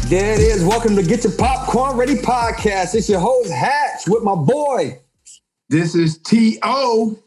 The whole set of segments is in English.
There it is. Welcome to Get Your Popcorn Ready podcast. It's your host, Hatch, with my boy. This is T.O.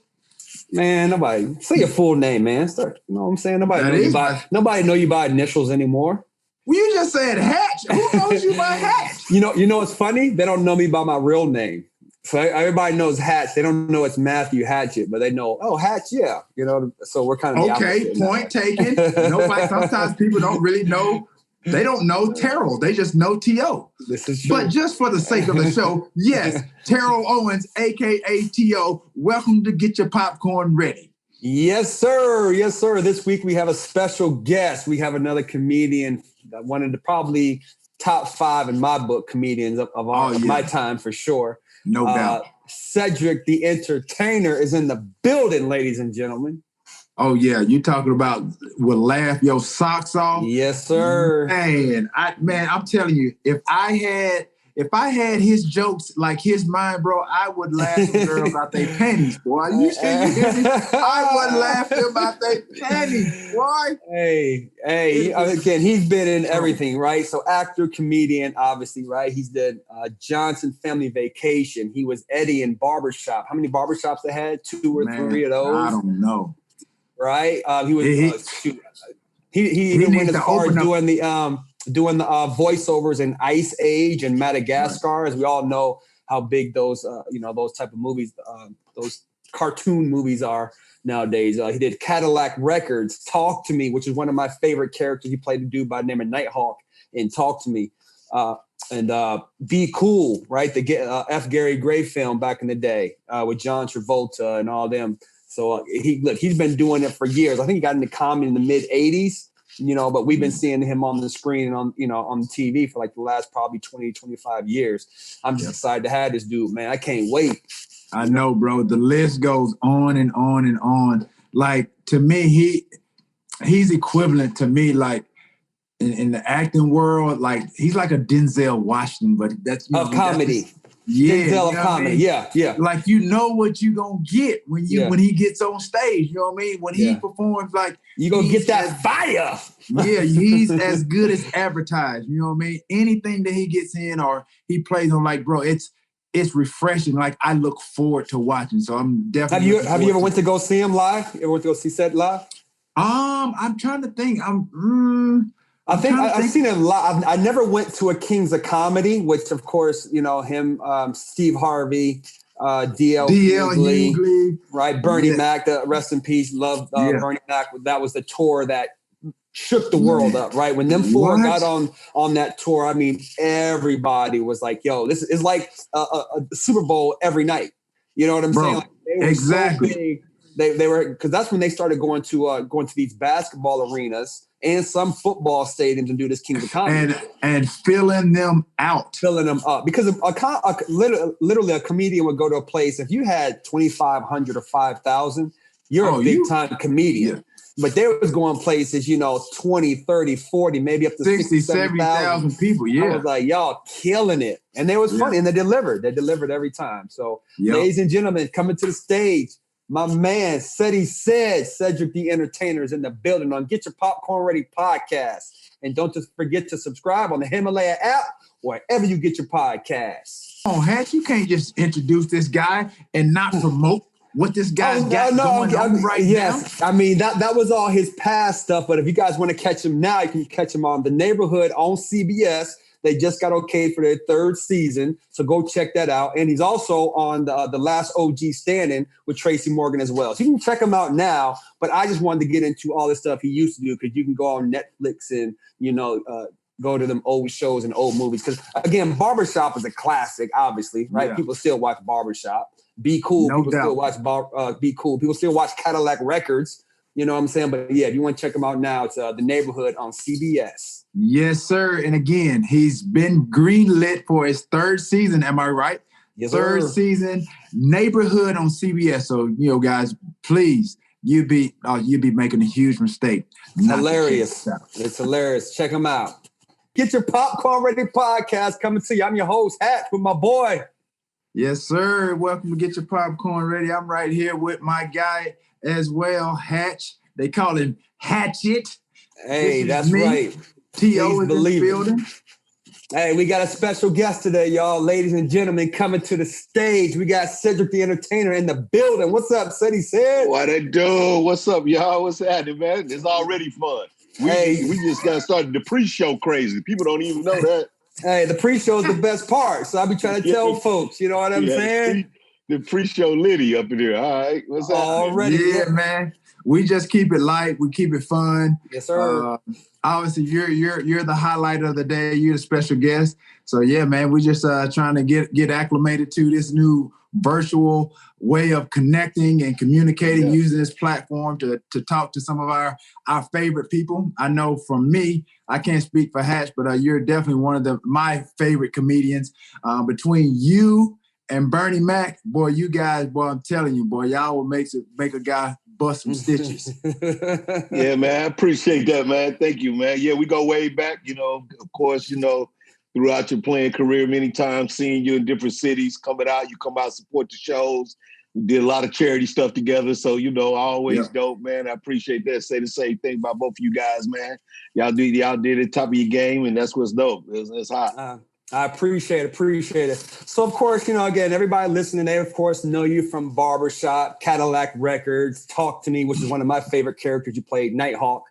Man, nobody. Say your full name, man. Start, you know what I'm saying? Nobody know you by initials anymore. Well, you just said Hatch. Who knows you by Hatch? You know what's funny? They don't know me by my real name. So everybody knows Hatch. They don't know it's Matthew Hatchett, but they know, oh, Hatch, yeah. You know, so we're kind of the okay. Point taken. Nobody. Sometimes people don't really know. They don't know Terrell. They just know T.O. This is true. But just for the sake of the show, yes, Terrell Owens, a.k.a. T.O., welcome to Get Your Popcorn Ready. Yes, sir. Yes, sir. This week we have a special guest. We have another comedian, one of the probably top 5 in my book comedians of my time for sure. No doubt. Cedric the Entertainer is in the building, ladies and gentlemen. Oh, yeah. You talking about will laugh your socks off? Yes, sir. Man, I'm telling you, if I had his jokes like his mind, bro, I would laugh at girls about their panties, boy. You hear me? I would laugh about their panties, boy. Hey, again, he's been in everything, right? So actor, comedian, obviously, right? He's did Johnson Family Vacation. He was Eddie in Barbershop. How many barbershops they had? 2 or 3 of those? I don't know. Right? He was he went as far as doing the voiceovers in Ice Age and Madagascar, as we all know how big those those type of movies, those cartoon movies are nowadays. He did Cadillac Records, Talk to Me, which is one of my favorite characters. He played a dude by the name of Nighthawk in Talk to Me, and Be Cool, right? The F. Gary Gray film back in the day with John Travolta and all them. So he's been doing it for years. I think he got into comedy in the mid '80s, but we've been seeing him on the screen and on the TV for like the last probably 20, 25 years. I'm just excited to have this dude, man. I can't wait. I know, bro. The list goes on and on and on. Like, to me, he's equivalent to me, like in the acting world. Like, he's like a Denzel Washington, but that's of comedy. Denzel of comedy. Yeah. Like, you know what you gonna get when he gets on stage. You know what I mean? When he performs, like, you gonna get that fire. Yeah, he's as good as advertised. You know what I mean? Anything that he gets in or he plays on, like, bro, it's refreshing. Like, I look forward to watching. So I'm definitely. Have you ever went to go see him live? You ever went to go see Ced live? I'm trying to think. I've seen him live. I never went to a Kings of Comedy, which of course, him, Steve Harvey, D.L. Hughley, right? Bernie Mac, rest in peace. Loved Bernie Mac. That was the tour that shook the world up, right? When them four got on that tour, I mean, everybody was like, yo, this is like a Super Bowl every night. You know what I'm saying? Like, they were exactly. So big. They were, because that's when they started going to these basketball arenas and some football stadiums and do this Kings of Comedy. And filling them out. Filling them up. Because literally a comedian would go to a place, if you had 2,500 or 5,000, you're a big-time comedian. Yeah. But they was going places, 20, 30, 40, maybe up to 60, 70,000 people. Yeah. I was like, y'all killing it. And they was funny, and they delivered. They delivered every time. So, ladies and gentlemen, coming to the stage, my man, Cedric the Entertainer is in the building on Get Your Popcorn Ready podcast. And don't just forget to subscribe on the Himalaya app, wherever you get your podcasts. Oh, Hatch, you can't just introduce this guy and not promote what this guy's got going on right now. I mean, that was all his past stuff. But if you guys want to catch him now, you can catch him on The Neighborhood on CBS. They just got okayed for their 3rd season, so go check that out. And he's also on the Last OG Standing with Tracy Morgan as well. So you can check him out now, but I just wanted to get into all the stuff he used to do, because you can go on Netflix and, go to them old shows and old movies. Because, again, Barbershop is a classic, obviously, right? Yeah. People still watch Barbershop. Be Cool. People still watch Be Cool. People still watch Cadillac Records. You know what I'm saying? But, yeah, if you want to check him out now, it's The Neighborhood on CBS. Yes, sir. And again, he's been greenlit for his 3rd season. Am I right? Yes, 3rd season, Neighborhood on CBS. So, guys, please, you'd be making a huge mistake. Hilarious. It's hilarious. Check him out. Get Your Popcorn Ready podcast coming to you. I'm your host, Hatch, with my boy. Yes, sir. Welcome to Get Your Popcorn Ready. I'm right here with my guy as well, Hatch. They call him Hatchet. Hey, that's right. T.O. in the building. Hey, we got a special guest today, y'all. Ladies and gentlemen, coming to the stage. We got Cedric the Entertainer in the building. What's up, Ceddy Ced? What it do? What's up, y'all? What's happening, man? It's already fun. We just got started the pre-show crazy. People don't even know that. Hey, the pre-show is the best part. So I be trying to tell folks, you know what I'm saying? The pre-show litty up in here. All right. What's happening? Already. Yeah, man. We just keep it light. We keep it fun. Yes, sir. Obviously, you're the highlight of the day. You're the special guest. So yeah, man, we just trying to get acclimated to this new virtual way of connecting and communicating, using this platform to talk to some of our favorite people. I know from me, I can't speak for Hatch, but you're definitely one of my favorite comedians. Between you and Bernie Mac, boy, you guys, boy, I'm telling you, boy, y'all will make a guy bust some stitches. Yeah, man. I appreciate that, man. Thank you, man. Yeah, we go way back, of course, throughout your playing career, many times seeing you in different cities, coming out, you come out, support the shows. We did a lot of charity stuff together. So, always dope, man. I appreciate that. Say the same thing about both of you guys, man. Y'all did it top of your game, and that's what's dope. It's hot. I appreciate it. So, of course, again, everybody listening, they, of course, know you from Barbershop, Cadillac Records, Talk to Me, which is one of my favorite characters you played, Nighthawk.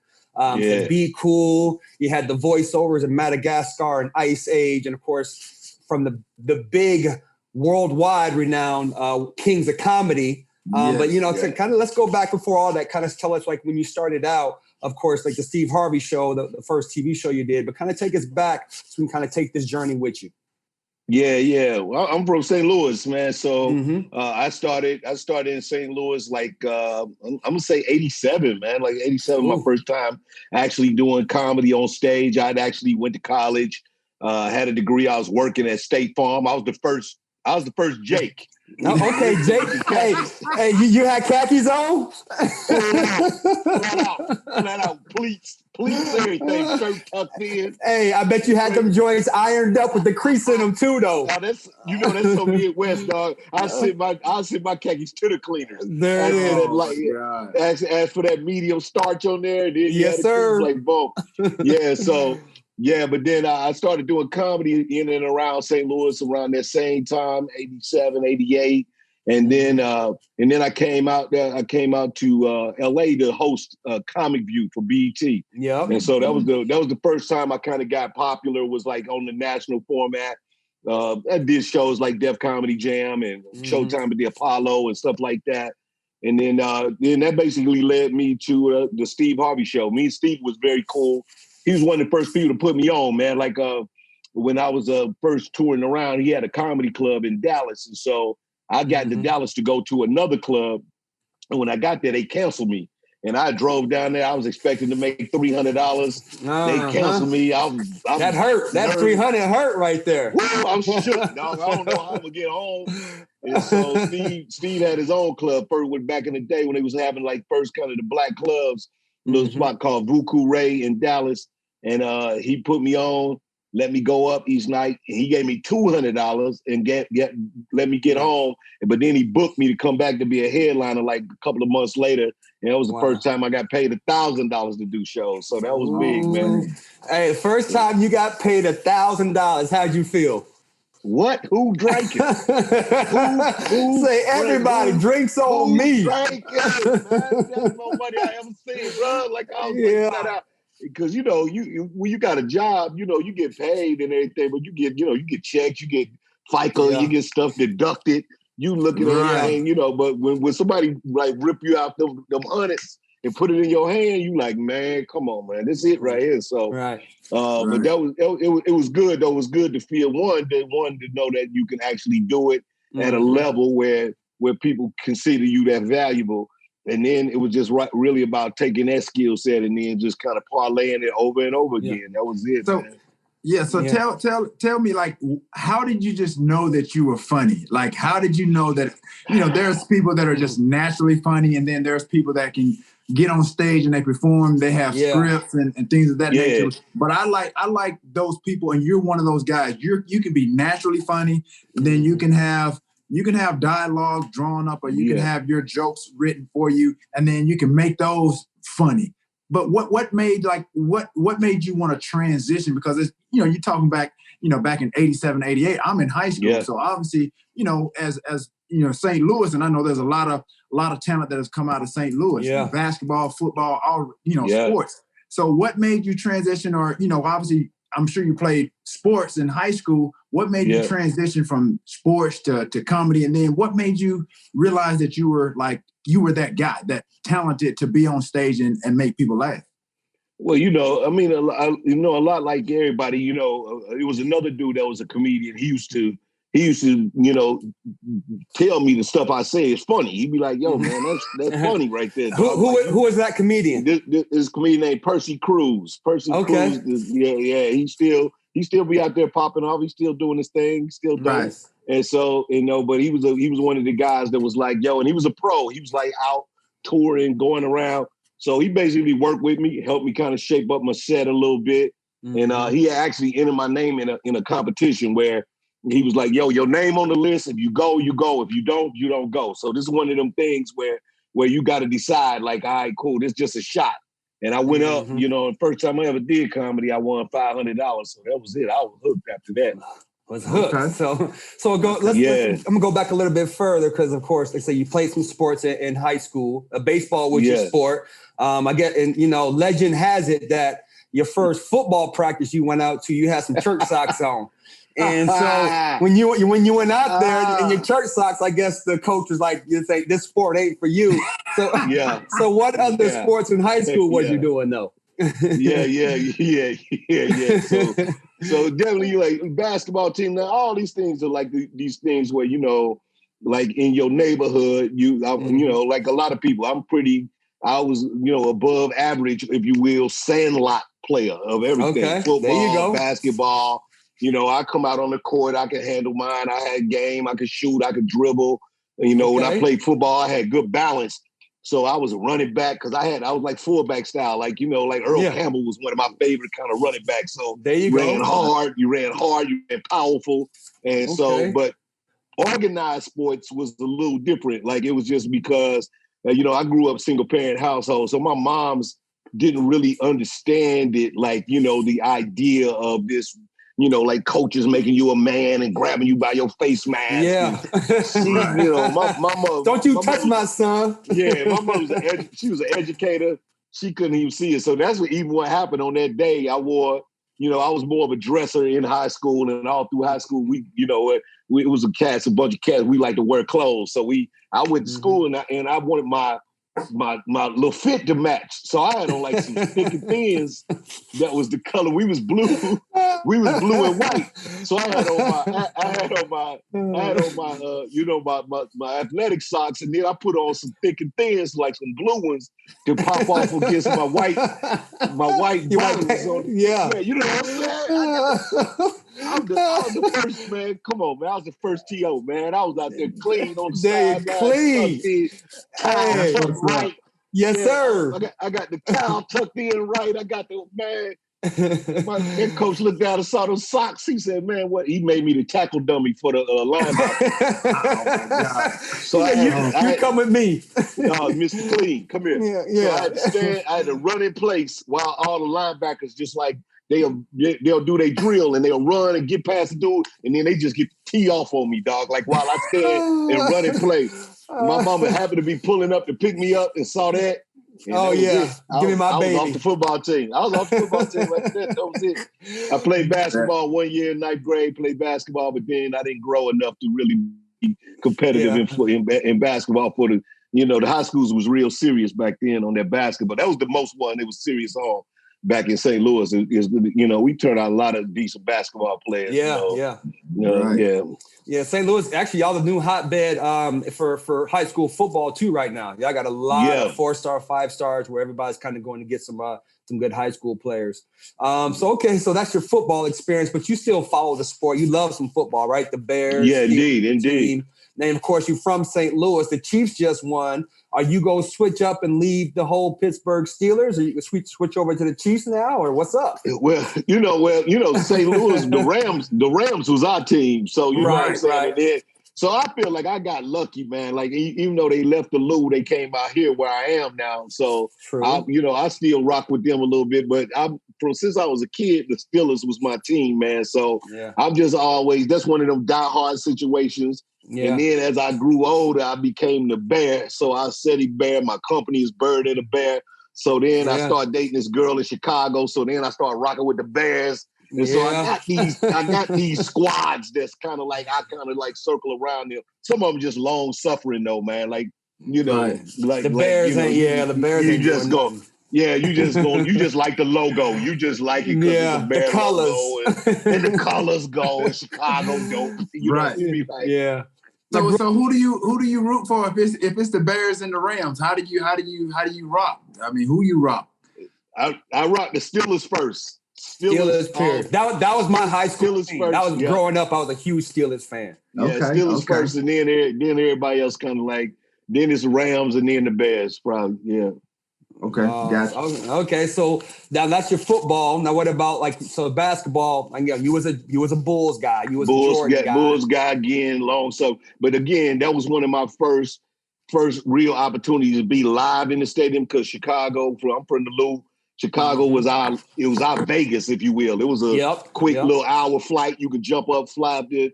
Be Cool. You had the voiceovers in Madagascar and Ice Age. And, of course, from the big worldwide renowned Kings of Comedy. But, kind of let's go back before all that, kind of tell us, like, when you started out, of course, like the Steve Harvey show, the first TV show you did, but kind of take us back so we can kind of take this journey with you. Yeah. Well, I'm from St. Louis, man. So I started in St. Louis, like, I'm going to say 87, man. Like 87, my first time actually doing comedy on stage. I'd actually went to college, had a degree. I was working at State Farm. I was the first Jake. Oh, okay, Jake. hey, you had khakis on? flat out, pleats, everything, shirt tucked in. Hey, I bet you had them joints ironed up with the crease in them too, though. Now that's so Midwest, dog. I send my khakis to the cleaners. There it is. Ask for that medium starch on there. And then yes, sir. Like boom. Yeah, so. Yeah, but then I started doing comedy in and around St. Louis around that same time, 87, 88. And then I came out to LA to host Comic View for BET. Yeah. And so that was the first time I kind of got popular, was like on the national format. I did shows like Def Comedy Jam and Showtime at the Apollo and stuff like that. And then that basically led me to the Steve Harvey show. Me and Steve was very cool. He was one of the first people to put me on, man. Like when I was first touring around, he had a comedy club in Dallas. And so I got to Dallas to go to another club. And when I got there, they canceled me. And I drove down there. I was expecting to make $300. They canceled me. That hurt. That $300 hurt right there. Woo, I'm shook, dog. I don't know how I'm going to get home. And so Steve had his own club first, back in the day when they was having like first kind of the black clubs. A little spot called Vuku Ray in Dallas. And he put me on, let me go up each night. And he gave me $200 and let me get home. But then he booked me to come back to be a headliner like a couple of months later. And that was the first time I got paid $1,000 to do shows. So that was big, man. Hey, first time you got paid $1,000, how'd you feel? What? Who drank it? who say everybody drinks on me. Drank it, man. That's no money I ever seen, bro. Like I was like that out. Because you when you got a job, you get paid and everything, but you get checks, you get FICA, you get stuff deducted. You look at everything, but when somebody like rip you out them hundreds and put it in your hand, you like, man, come on, man, this is it right here. So, but it was good though. It was good to feel one to know that you can actually do it at a level where people consider you that valuable. And then it was just really about taking that skill set and then just kind of parlaying it over and over again. That was it. So, man. So tell me, like, how did you just know that you were funny? Like, how did you know that, there's people that are just naturally funny, and then there's people that can get on stage and they perform, they have scripts and things of that nature. But I like those people, and you're one of those guys. You can be naturally funny, and then you can have dialogue drawn up, or you can have your jokes written for you, and then you can make those funny. But what made what made you want to transition? Because it's, you know, you're talking back, you know, back in 87, 88, I'm in high school. Yeah. So obviously, you know, as you know, St. Louis, and I know there's a lot of talent that has come out of St. Louis. Yeah. Basketball, football, all, you know, sports. So what made you transition? Or, you know, obviously I'm sure you played sports in high school. What made you transition from sports to comedy? And then what made you realize that you were that guy, that talented to be on stage and make people laugh? Well, you know, I mean, a lot like everybody, you know, it was another dude that was a comedian. He used to, you know, tell me the stuff I say is funny. He'd be like, yo, man, that's funny right there. Who is that comedian? This comedian named Percy Cruz. Percy Cruz, he still be out there popping off. He's still doing his thing. He's still doing it. And so, you know, but he was one of the guys that was like, yo, and he was a pro. He was like out touring, going around. So he basically worked with me, helped me kind of shape up my set a little bit. And he actually entered my name in a competition where he was like, yo, your name on the list. If you go, you go. If you don't go. So this is one of them things where you got to decide, like, all right, cool, this is just a shot. And I went up, you know, the first time I ever did comedy, I won $500. So that was it. I was hooked after that. Was hooked. Okay. So I'm gonna go back a little bit further, because of course they say you played some sports in high school. Baseball was your sport. I get, and you know, legend has it that your first football practice you went out to, you had some church socks on. And so when you went out there in your church socks, I guess the coach was like, "You say this sport ain't for you." So So what other sports in high school was you doing though? Yeah. So definitely, like, basketball team. Now all these things are like these things where, you know, like in your neighborhood, you know, like a lot of people. I was, you know, above average, if you will, sandlot player of everything. Okay. Football, there you go. Basketball. You know, I come out on the court, I could handle mine. I had game, I could shoot, I could dribble. You know, when I played football, I had good balance. So I was a running back because I was like fullback style. Like, you know, like Earl Campbell was one of my favorite kind of running backs. So there you ran hard, you ran powerful. And so, but organized sports was a little different. Like, it was just because, you know, I grew up single parent household. So my mom's didn't really understand it. Like, you know, the idea of this, you know, like coaches making you a man and grabbing you by your face mask. Yeah. You know, my mother. Don't you touch my son. Yeah, my mother she was an educator. She couldn't even see it. So that's what happened on that day. I wore, you know, I was more of a dresser in high school, and all through high school, we, you know, it was a bunch of cats. We like to wear clothes. So I went to school and I wanted my little fit to match. So I had on like some thick and thins that was the color. We was blue and white. So I had on my you know, my athletic socks, and then I put on some thick and thins, like some blue ones, to pop off against my white bottoms on. Yeah, you know what I'm saying? I was the first, man. Come on, man. I was the first TO, man. I was out there clean on the side. Clean. Hey, right. Yes, sir. I got the towel tucked in right. I got the, man. That coach looked down and saw those socks. He said, man, what? He made me the tackle dummy for the linebacker. Oh, my God. So you come with me. Mr. Clean, come here. Yeah. So I had to run in place while all the linebackers just like, they'll do their drill and they'll run and get past the dude, and then they just get the tee off on me, dog. Like while I stand and run and play. My mama happened to be pulling up to pick me up and saw that. And give me my baby. I was off the football team. Like that. That was it. I played basketball 1 year in 9th grade, played basketball, but then I didn't grow enough to really be competitive in basketball for the, you know, the high schools was real serious back then on that basketball. That was the most one it was serious on. Back in St. Louis, you know, we turned out a lot of decent basketball players. Yeah. St. Louis, actually, y'all the new hotbed for high school football too right now. Y'all got a lot of 4-star, 5-stars where everybody's kind of going to get some good high school players. So that's your football experience, but you still follow the sport. You love some football, right? The Bears. Yeah, indeed. Team. And of course, you're from St. Louis. The Chiefs just won. Are you going to switch up and leave the whole Pittsburgh Steelers? Or you going to switch over to the Chiefs now, or what's up? Well, St. Louis, the Rams was our team. So you know what I'm saying? So I feel like I got lucky, man. Like even though they left the Lou, they came out here where I am now. So I still rock with them a little bit. But since I was a kid, the Steelers was my team, man. So I'm just always, that's one of them diehard situations. Yeah. And then as I grew older, I became the Bear. So I said Bear. My company is Bird and the Bear. So then I started dating this girl in Chicago. So then I started rocking with the Bears. And so I got these squads that's kind of like, I kind of like circle around them. Some of them just long suffering though, man. Like, like the Bears the Bears you just go. Yeah, you just like the logo. You just like it because it's a Bear logo and the colors go and Chicago dope. You know what I mean? Like, So who do you root for if it's the Bears and the Rams? How do you rock? I mean, who you rock? I rock the Steelers first. Steelers period. That was my high school team. First, that was growing up. I was a huge Steelers fan. Yeah, Steelers first, and then everybody else kind of like. Then it's Rams, and then the Bears, probably. Yeah. Okay. Gotcha. Okay. So now that's your football. Now what about basketball? You was a Bulls guy. You was a Jordan guy. Bulls guy again. But again, that was one of my first real opportunities to be live in the stadium because Chicago. I'm from the Lou. Chicago was our Vegas, if you will. It was a quick little hour flight. You could jump up, fly up to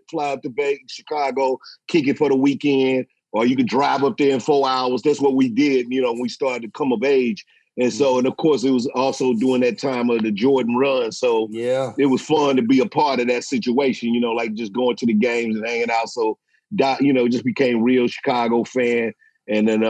Vegas, Chicago, kick it for the weekend, or you could drive up there in 4 hours. That's what we did, when we started to come of age. And so, and of course, it was also during that time of the Jordan run. So it was fun to be a part of that situation, like just going to the games and hanging out. So, just became real Chicago fan. And then,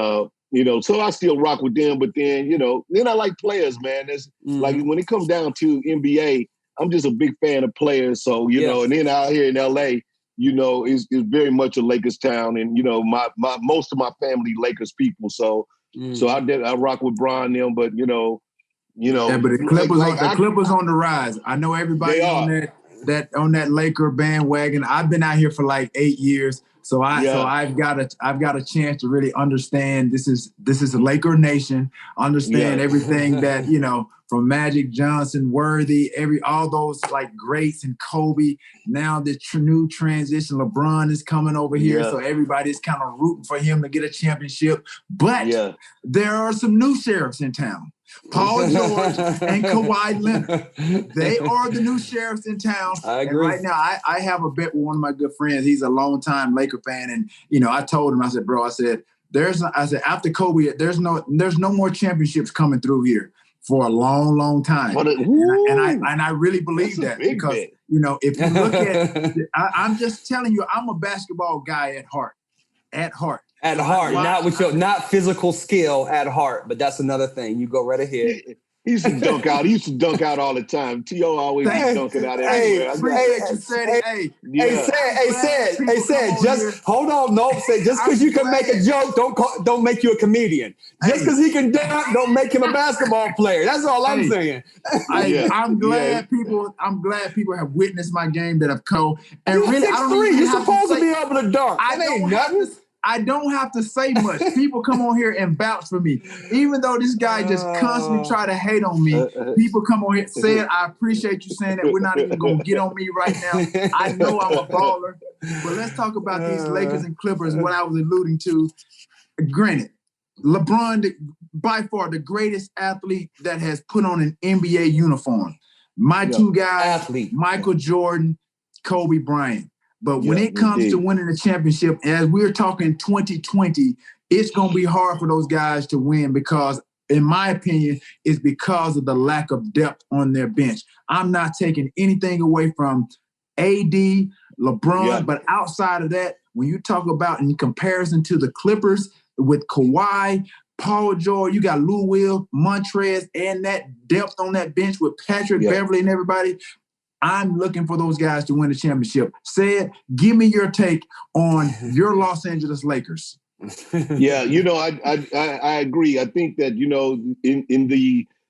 so I still rock with them, but then, then I like players, man. There's like when it comes down to NBA, I'm just a big fan of players. So, and then out here in LA, it's very much a Lakers town. And, my most of my family Lakers people. So, I rock with Bron them, but, Yeah, but the Clippers on the rise. I know everybody on that Laker bandwagon. I've been out here for like 8 years. So I've got a chance to really understand this is a Laker nation, understand everything that, from Magic Johnson, Worthy, all those like greats and Kobe. Now the new transition, LeBron is coming over here. So everybody's kind of rooting for him to get a championship. But there are some new sheriffs in town. Paul George and Kawhi Leonard. They are the new sheriffs in town. I agree. And right now, I have a bet with one of my good friends. He's a longtime Laker fan. And, I told him, I said, bro, after Kobe, there's no more championships coming through here for a long, long time. And I really believe that because, if you look at I'm just telling you, I'm a basketball guy at heart. At heart, not with not physical skill at heart, but that's another thing. You go right ahead. He used to dunk out. He used to dunk out all the time. T.O. always dunking out everywhere. Said, just hold on. No, say just because you can make a joke, don't make you a comedian. Just because he can dunk, don't make him a basketball player. That's all I'm saying. I'm glad people have witnessed my game that I've co. And you're really, 6'3". You're supposed to be able to dunk. I don't have to say much. People come on here and vouch for me. Even though this guy just constantly try to hate on me, people come on here saying, I appreciate you saying that. We're not even going to get on me right now. I know I'm a baller. But let's talk about these Lakers and Clippers, what I was alluding to. Granted, LeBron, by far the greatest athlete that has put on an NBA uniform. My two guys, Michael Jordan, Kobe Bryant. But when it comes to winning a championship, as we're talking 2020, it's going to be hard for those guys to win because, in my opinion, it's because of the lack of depth on their bench. I'm not taking anything away from AD, LeBron, but outside of that, when you talk about in comparison to the Clippers with Kawhi, Paul George, you got Lou Will, Montrez, and that depth on that bench with Patrick Beverly and everybody, I'm looking for those guys to win the championship. Said, give me your take on your Los Angeles Lakers. Yeah, I agree. I think that,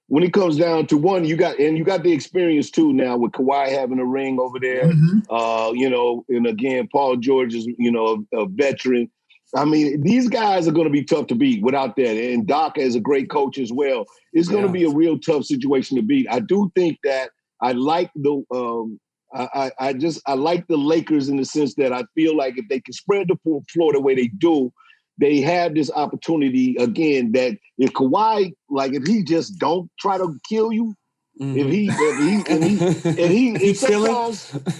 when it comes down to one, you got the experience too now with Kawhi having a ring over there. And again, Paul George is, a veteran. I mean, these guys are going to be tough to beat without that. And Doc is a great coach as well. It's going to be a real tough situation to beat. I do think that I like the I like the Lakers in the sense that I feel like if they can spread the floor the way they do, they have this opportunity again that if Kawhi, like if he just don't try to kill you, if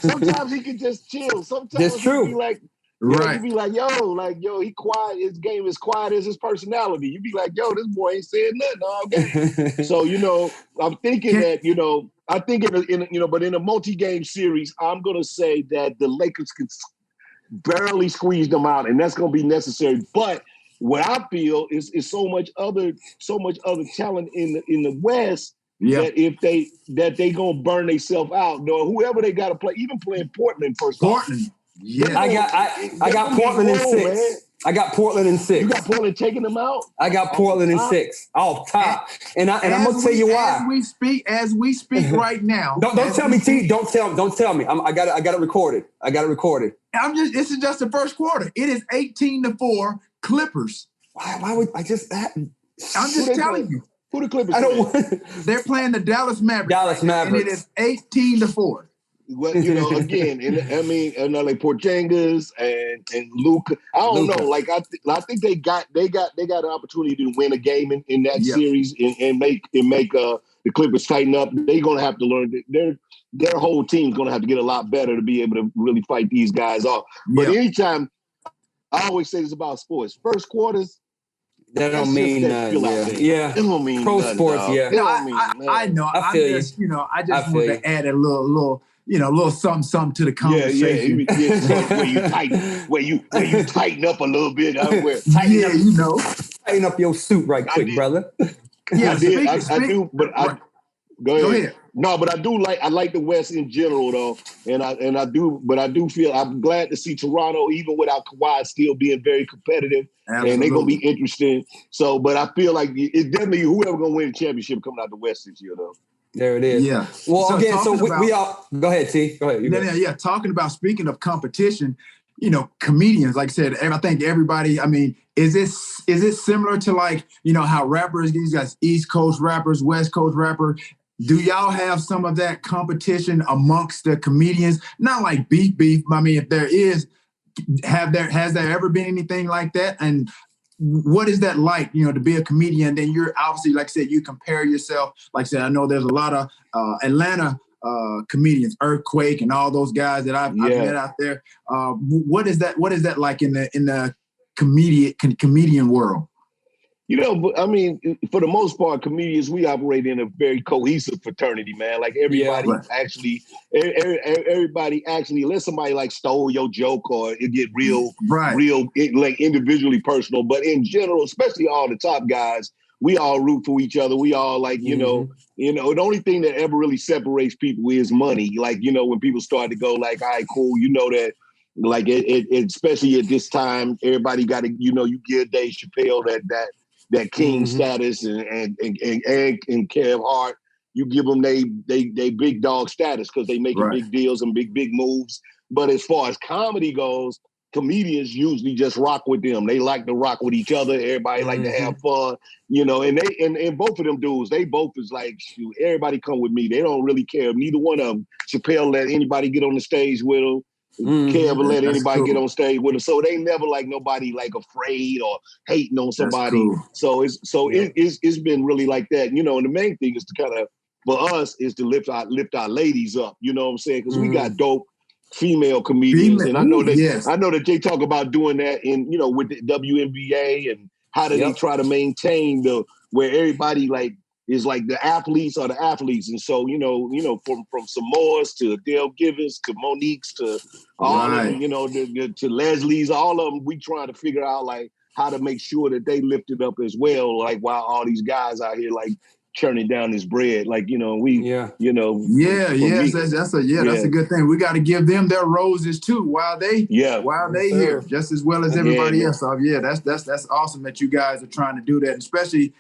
sometimes he can just chill. Sometimes that's true. Be like, you be like, yo, he quiet. His game is quiet as his personality. You be like, yo, this boy ain't saying nothing all game. So I'm thinking that I think but in a multi-game series, I'm gonna say that the Lakers can barely squeeze them out, and that's gonna be necessary. But what I feel is so much other talent in the West. That if they gonna burn themselves out, whoever they got to play, even playing Portland first. Portland, yeah. I got Portland in 6. Man. I got Portland in 6. You got Portland taking them out. I got Portland in 6 off top, and I'm gonna tell you why. As we speak right now. Don't tell me, T. Don't tell me. I got it recorded. This is just the first quarter. It is 18-4 Clippers. Why would I just that? I'm just telling you. Who the Clippers? They're playing the Dallas Mavericks. And it is 18-4. Well, again, like Porzingis and Luka. I don't know. Like I think they got an opportunity to win a game in that series and make the Clippers tighten up. They're gonna have to learn. Their whole team's gonna have to get a lot better to be able to really fight these guys off. But anytime, I always say this about sports: first quarters. That don't mean nothing. Yeah. It don't mean pro nothing, sports. dog. Yeah. I know. I just wanted to add a little something to the conversation. Where you tighten up a little bit. Tighten up your suit right quick, brother. Yeah, I do. But go ahead. No, but I like the West in general though, and I do feel I'm glad to see Toronto even without Kawhi still being very competitive. Absolutely. And they're gonna be interesting. So, but I feel like it's definitely whoever gonna win the championship coming out the West this year though. There it is. Yeah. Well, we all go ahead, T. Go ahead. Yeah. Talking about speaking of competition, comedians, like I said, I think everybody. I mean, is it similar to like how rappers, these guys, East Coast rappers, West Coast rapper? Do y'all have some of that competition amongst the comedians? Not like beef. I mean, if there is, has there ever been anything like that? And what is that like, to be a comedian? Then you're obviously, like I said, you compare yourself. Like I said, I know there's a lot of Atlanta comedians, Earthquake and all those guys that I've met out there. What is that like in the comedian world? I mean, for the most part, comedians, we operate in a very cohesive fraternity, man. Like everybody actually, unless somebody like stole your joke or it get real, like individually personal. But in general, especially all the top guys, we all root for each other. We all like, the only thing that ever really separates people is money. Like, when people start to go like, all right, cool, that. Like it especially at this time, everybody got to, you give Dave Chappelle that king status and Kev Hart, you give them they big dog status because they making big deals and big moves. But as far as comedy goes, comedians usually just rock with them. They like to rock with each other. Everybody like to have fun, and both of them dudes, they both is like, shoot, everybody come with me. They don't really care. Neither one of them. Chappelle let anybody get on the stage with him. Can't let anybody get on stage with them, so they never like nobody like afraid or hating on somebody. Cool. So it's been really like that, and the main thing is to kind of for us is to lift our ladies up. You know what I'm saying? Because we got dope female comedians, and I know that they talk about doing that in with the WNBA and how do they try to maintain where everybody like. Is like the athletes are the athletes. And so, from Samoa's to Adele Givens to Monique's to all of them, to Leslie's, all of them, we trying to figure out like how to make sure that they lift it up as well. Like while all these guys out here like churning down this bread, like, that's a good thing. We got to give them their roses too while they here, just as well as everybody else. So that's awesome that you guys are trying to do that, especially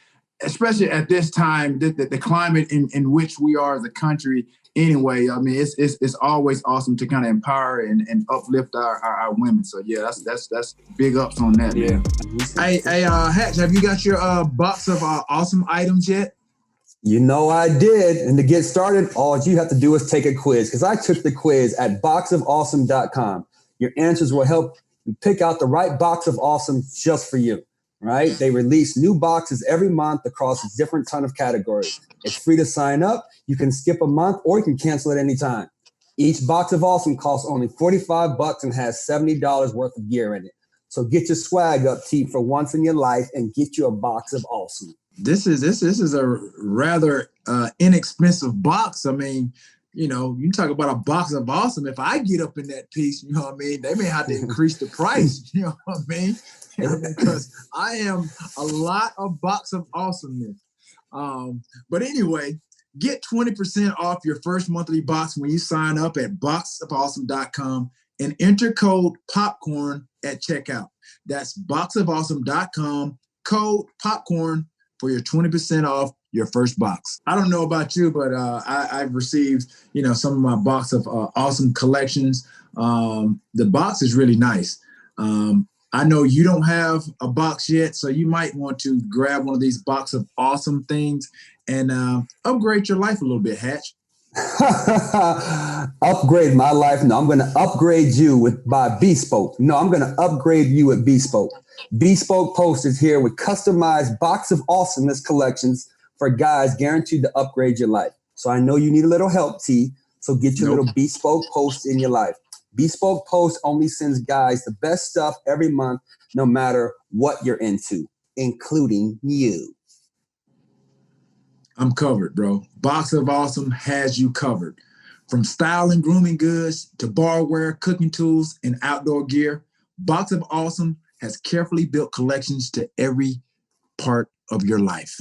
at this time, the climate in which we are as a country anyway. I mean, it's always awesome to kind of empower and uplift our women. So that's big ups on that, man. Hey, Hatch, have you got your box of awesome items yet? You know I did. And to get started, all you have to do is take a quiz, because I took the quiz at boxofawesome.com. Your answers will help you pick out the right box of awesome just for you, right? They release new boxes every month across a different ton of categories. It's free to sign up. You can skip a month or you can cancel at any time. Each box of awesome costs only $45 and has $70 worth of gear in it. So get your swag up, T, for once in your life and get you a box of awesome. This is a rather inexpensive box. I mean, you know, you talk about a box of awesome. If I get up in that piece, you know what I mean? They may have to increase the price, you know what I mean? Because I am a lot of box of awesomeness. But anyway, get 20% off your first monthly box when you sign up at boxofawesome.com and enter code popcorn at checkout. That's boxofawesome.com, code popcorn for your 20% off your first box. I don't know about you, but I've received, you know, some of my box of awesome collections. The box is really nice. I know you don't have a box yet, so you might want to grab one of these box of awesome things and upgrade your life a little bit, Hatch. Upgrade my life? No, I'm going to upgrade you by Bespoke. No, I'm going to upgrade you with Bespoke. Bespoke Post is here with customized box of awesomeness collections for guys guaranteed to upgrade your life. So I know you need a little help, T. So get your little Bespoke Post in your life. Bespoke Post only sends guys the best stuff every month, no matter what you're into, including you. I'm covered, bro. Box of Awesome has you covered. From style and grooming goods to barware, cooking tools, and outdoor gear, Box of Awesome has carefully built collections to every part of your life.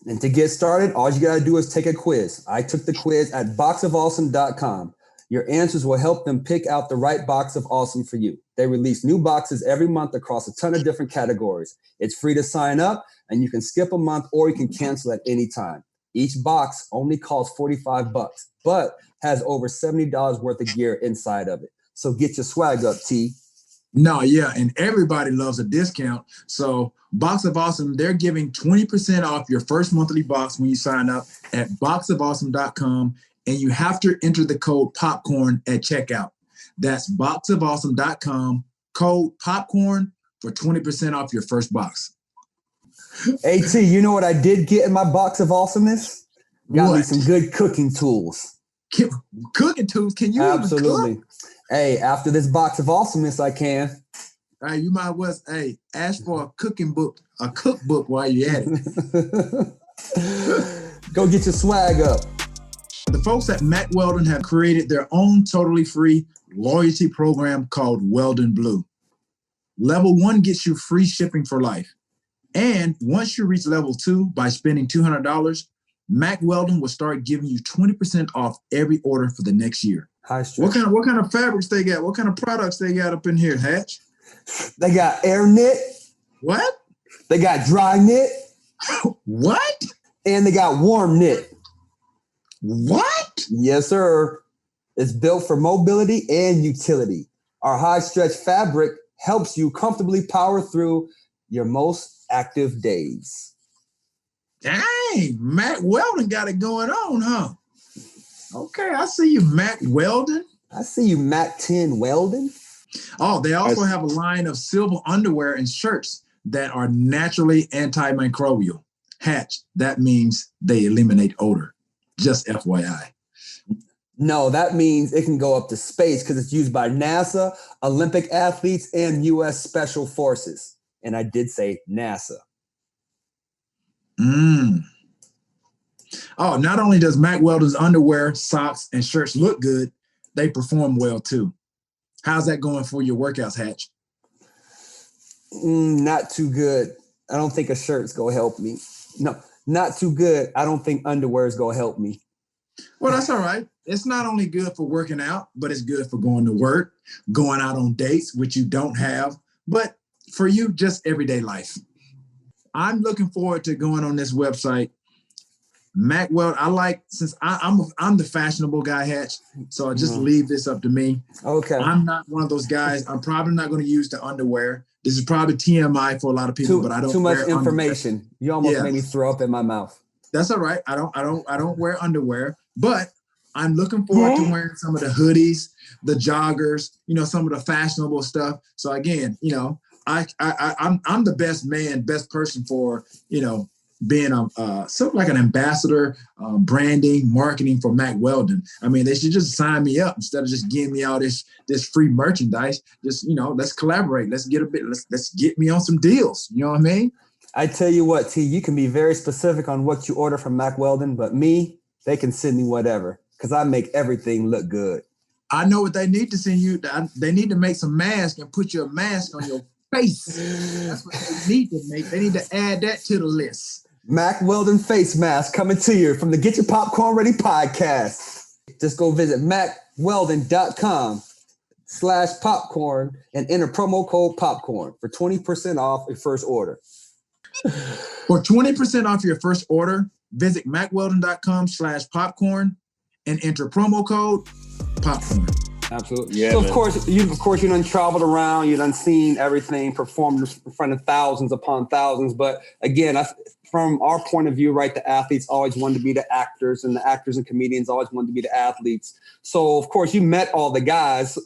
And to get started, all you got to do is take a quiz. I took the quiz at boxofawesome.com. Your answers will help them pick out the right box of awesome for you. They release new boxes every month across a ton of different categories. It's free to sign up, and you can skip a month or you can cancel at any time. Each box only costs $45, but has over $70 worth of gear inside of it. So get your swag up, T. No, yeah, and everybody loves a discount. So Box of Awesome, they're giving 20% off your first monthly box when you sign up at boxofawesome.com, and you have to enter the code popcorn at checkout. That's boxofawesome.com, code popcorn for 20% off your first box. Hey, T, you know what I did get in my box of awesomeness? Got me some good cooking tools. Cooking tools? Can you Absolutely. even cook? Hey, after this box of awesomeness, I can. Hey, you might well ask for a cookbook while you're at it. Go get your swag up. The folks at Mack Weldon have created their own totally free loyalty program called Weldon Blue. Level 1 gets you free shipping for life. And once you reach level 2 by spending $200, Mack Weldon will start giving you 20% off every order for the next year. High stretch. What kind of fabrics they got? What kind of products they got up in here, Hatch? They got air knit. What? They got dry knit. What? And they got warm knit. What? Yes, sir. It's built for mobility and utility. Our high stretch fabric helps you comfortably power through your most active days. Dang, Mack Weldon got it going on, huh? Okay, I see you, Mack Weldon. I see you, Mack 10 Weldon. Oh, they also have a line of silver underwear and shirts that are naturally antimicrobial. Hatch, that means they eliminate odor. Just FYI. No, that means it can go up to space because it's used by NASA, Olympic athletes, and U.S. Special Forces. And I did say NASA. Oh, not only does Mack Weldon's underwear, socks, and shirts look good, they perform well too. How's that going for your workouts, Hatch? Not too good. I don't think a shirt's going to help me. No, not too good. I don't think underwear's going to help me. Well, that's all right. It's not only good for working out, but it's good for going to work, going out on dates, which you don't have, but for you, just everyday life. I'm looking forward to going on this website. Mack Weldon, since I'm the fashionable guy, Hatch, so I just leave this up to me. Okay. I'm not one of those guys. I'm probably not going to use the underwear This is probably TMI for a lot of people, but I don't too much wear information. Underwear. You almost made me throw up in my mouth. That's all right. I don't wear underwear, but I'm looking forward to wearing some of the hoodies, the joggers, some of the fashionable stuff. So again, I'm the best person for, being something like an ambassador, branding, marketing for Mack Weldon. I mean, they should just sign me up instead of just giving me all this free merchandise. Just, let's collaborate. Let's get me on some deals. You know what I mean? I tell you what, T, you can be very specific on what you order from Mack Weldon, but me, they can send me whatever because I make everything look good. I know what they need to send you. They need to make some masks and put your mask on your face. That's what they need to make. They need to add that to the list. Mack Weldon face mask coming to you from the Getcha Popcorn Ready podcast. Just go visit mackweldon.com/popcorn and enter promo code popcorn for 20% off your first order. For 20% off your first order, visit mackweldon.com/popcorn and enter promo code popcorn. Absolutely. Yeah, so of course you done traveled around, you done seen everything, performed in front of thousands upon thousands. But again, from our point of view, right, the athletes always wanted to be the actors, and the actors and comedians always wanted to be the athletes. So of course you met all the guys,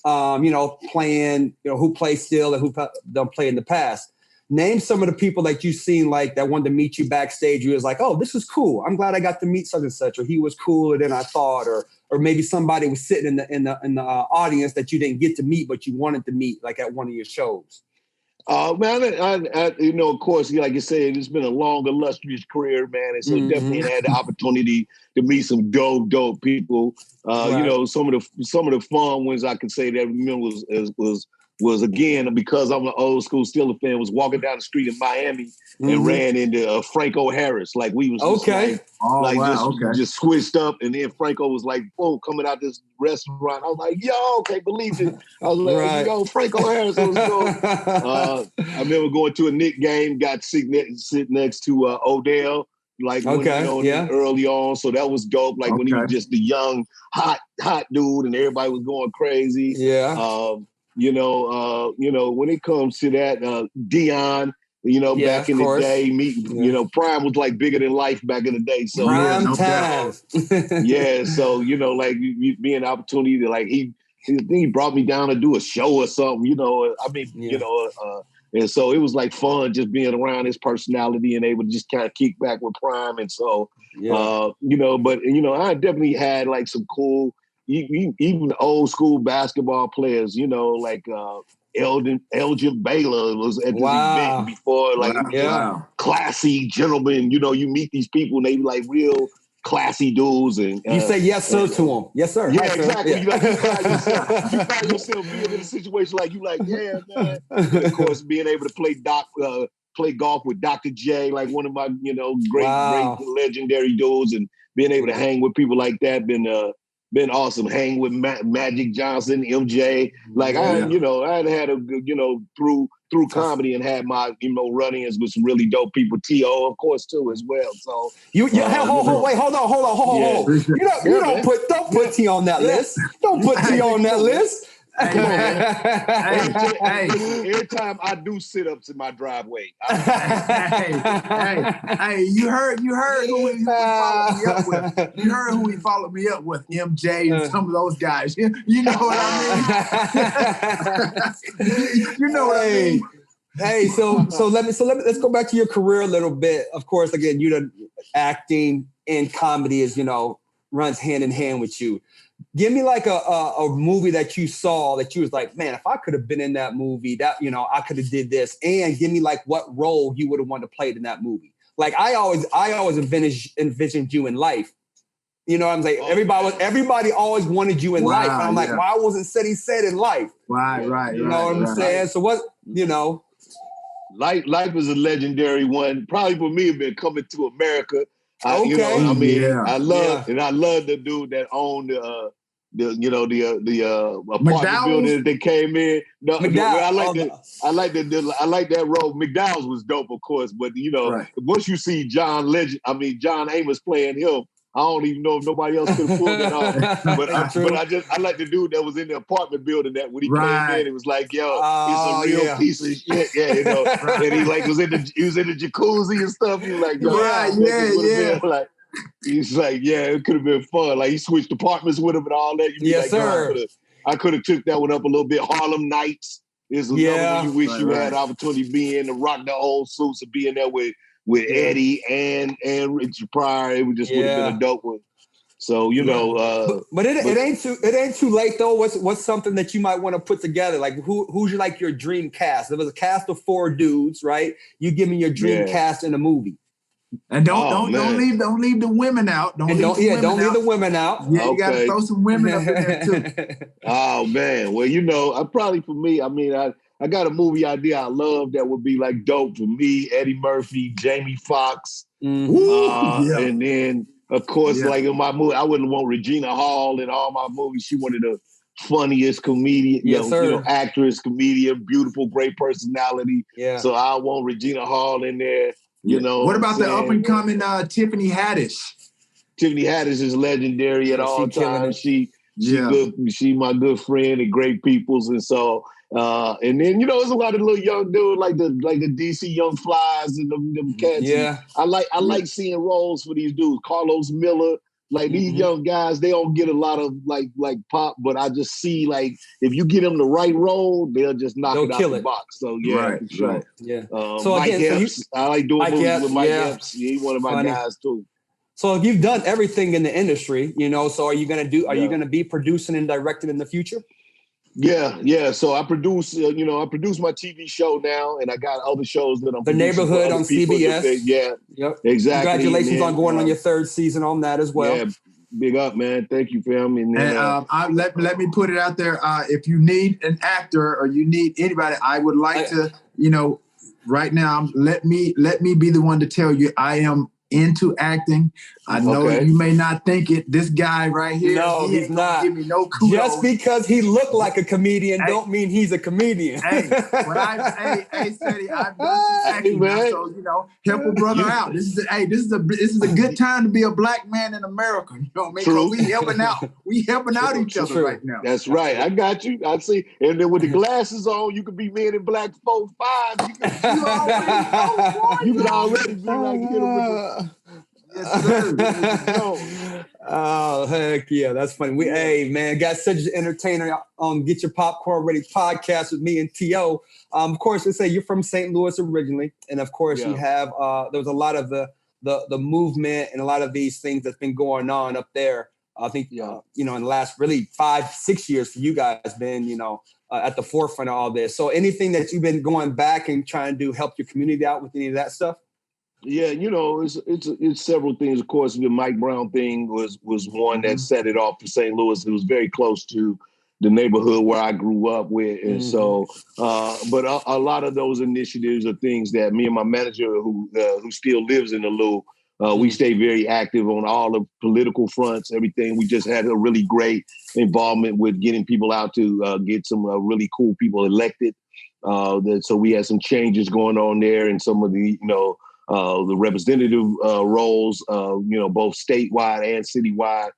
playing, who play still and who don't play in the past. Name some of the people that you've seen, like that wanted to meet you backstage. You was like, oh, this is cool. I'm glad I got to meet such and such, or he was cooler than I thought, or maybe somebody was sitting in the audience that you didn't get to meet, but you wanted to meet, like at one of your shows. Man, I of course, like you said, it's been a long, illustrious career, man, and so definitely had the opportunity to meet some dope people. Right. Some of the fun ones I could say that I remember was again, because I'm an old school Steelers fan, was walking down the street in Miami and ran into Franco Harris. Like we was just switched up, and then Franco was like, "Whoa!" coming out this restaurant. I was like, "Yo, can't believe it!" I was like, "Yo, Franco Harris." I remember going to a Knicks game, got sit next to Odell. Like early on, so that was dope. Like when he was just the young, hot dude, and everybody was going crazy. Yeah. When it comes to that, Dion, back in the day, Prime was like bigger than life back in the day. So Prime time. So being an opportunity to he brought me down to do a show or something. And so it was like fun just being around his personality and able to just kind of kick back with Prime. And so, I definitely had like some cool, even old school basketball players, like Elgin Baylor was at this event before, classy gentlemen. You meet these people and they be like real classy dudes, and you say yes sir to them. Yes sir. Yeah, yes, exactly. Sir. Yeah. You find yourself being in a situation like yeah, man. And of course, being able to play golf with Dr. J, like one of my great legendary dudes, and being able to hang with people like that been awesome. Hang with Magic Johnson, MJ. Like I had a through comedy and had my run-ins with some really dope people. T.O. of course too as well. So hold on. Don't put T on that list. Don't put T on that list. Every time I do sit-ups in my driveway. You heard who he followed me up with. You heard who he followed me up with, MJ and some of those guys. You know what I mean? You know what I mean? Hey, let's go back to your career a little bit. Of course, again, acting and comedy is, runs hand in hand with you. Give me like a movie that you saw that you was like, man, if I could have been in that movie, that I could have did this, and give me like what role you would have wanted to play in that movie. Like I always envisioned you in Life. You know what I'm saying? Everybody always wanted you in Life. And I'm like, why wasn't said in Life? Right. You know what I'm saying? So what, Life is a legendary one. Probably for me, have been Coming to America. I love the dude that owned the apartment building that they came in. I like that role. McDowell's was dope, of course, but once you see John Amos playing him, I don't even know if nobody else could have pulled it off. But I like the dude that was in the apartment building that when he came in, it was like, yo, it's a real piece of shit. Yeah, you know. And he like was in the jacuzzi and stuff. He was like, yo, like, he's like, yeah, it could have been fun. Like he switched apartments with him and all that. Yes, sir. I could have took that one up a little bit. Harlem Nights is another one you wish you had opportunity to be in, to rock the old suits and be in there with Eddie and Richard Pryor. It would have been a dope one. So you know, but it ain't too late though. What's something that you might want to put together? Like who's your dream cast? There was a cast of 4 dudes, right? You give me your dream cast in a movie. And don't leave the women out. Don't leave the women out. Yeah, you gotta throw some women up in there too. Oh man, well you know, I got a movie idea I love that would be like dope for me, Eddie Murphy, Jamie Foxx, and then of course like in my movie, I wouldn't want Regina Hall in all my movies. She one of the funniest comedian, you know, actress, comedian, beautiful, great personality. Yeah. So I want Regina Hall in there. You know, what about the up and coming Tiffany Haddish? Tiffany Haddish is legendary at all times. She good. She my good friend and great peoples, and so and then you know there's a lot of little young dudes like the DC Young Flies and them cats. Yeah, I like seeing roles for these dudes. Carlos Miller. Like these young guys, they don't get a lot of like pop, but I just see like if you get them the right role, they'll just knock it out the box. So yeah, right. Yeah. So Mike Epps, I like doing movies with Mike Epps. He's one of my guys too. So if you've done everything in the industry, you know, so are you gonna be producing and directing in the future? Yeah. So I produce, my TV show now, and I got other shows that I'm. The Neighborhood on CBS. Yep. Exactly. Congratulations on going on your 3rd season on that as well. Yeah, big up, man. Thank you, fam. And let me put it out there. If you need an actor or you need anybody, I would like to, right now, let me be the one to tell you I am into acting. I know you may not think it. This guy right here, he's not. Give me no kudos. Just because he looked like a comedian, don't mean he's a comedian. Hey, Cedric, I've done some acting, man. So help a brother out. This is a good time to be a black man in America. You know what I mean? True. We helping out each other right now. That's right. I got you. I see. And then with the glasses on, you could be Men in Black 4, 5. You can already be like him. Yes, sir. Oh, heck yeah. That's funny. Hey, man, got Cedric the Entertainer on Getcha Popcorn Ready podcast with me and T.O. Of course, let's say you're from St. Louis originally. And of course, you have, there was a lot of the movement and a lot of these things that's been going on up there. I think, in the last really 5-6 years for you guys been, at the forefront of all this. So anything that you've been going back and trying to do, help your community out with any of that stuff? Yeah, it's several things. Of course, the Mike Brown thing was one that set it off for St. Louis. It was very close to the neighborhood where I grew up with, and so. But a lot of those initiatives are things that me and my manager, who still lives in the Lou, we stay very active on all the political fronts. Everything. We just had a really great involvement with getting people out to get some really cool people elected. So we had some changes going on there, and some of the the representative roles, both statewide and citywide,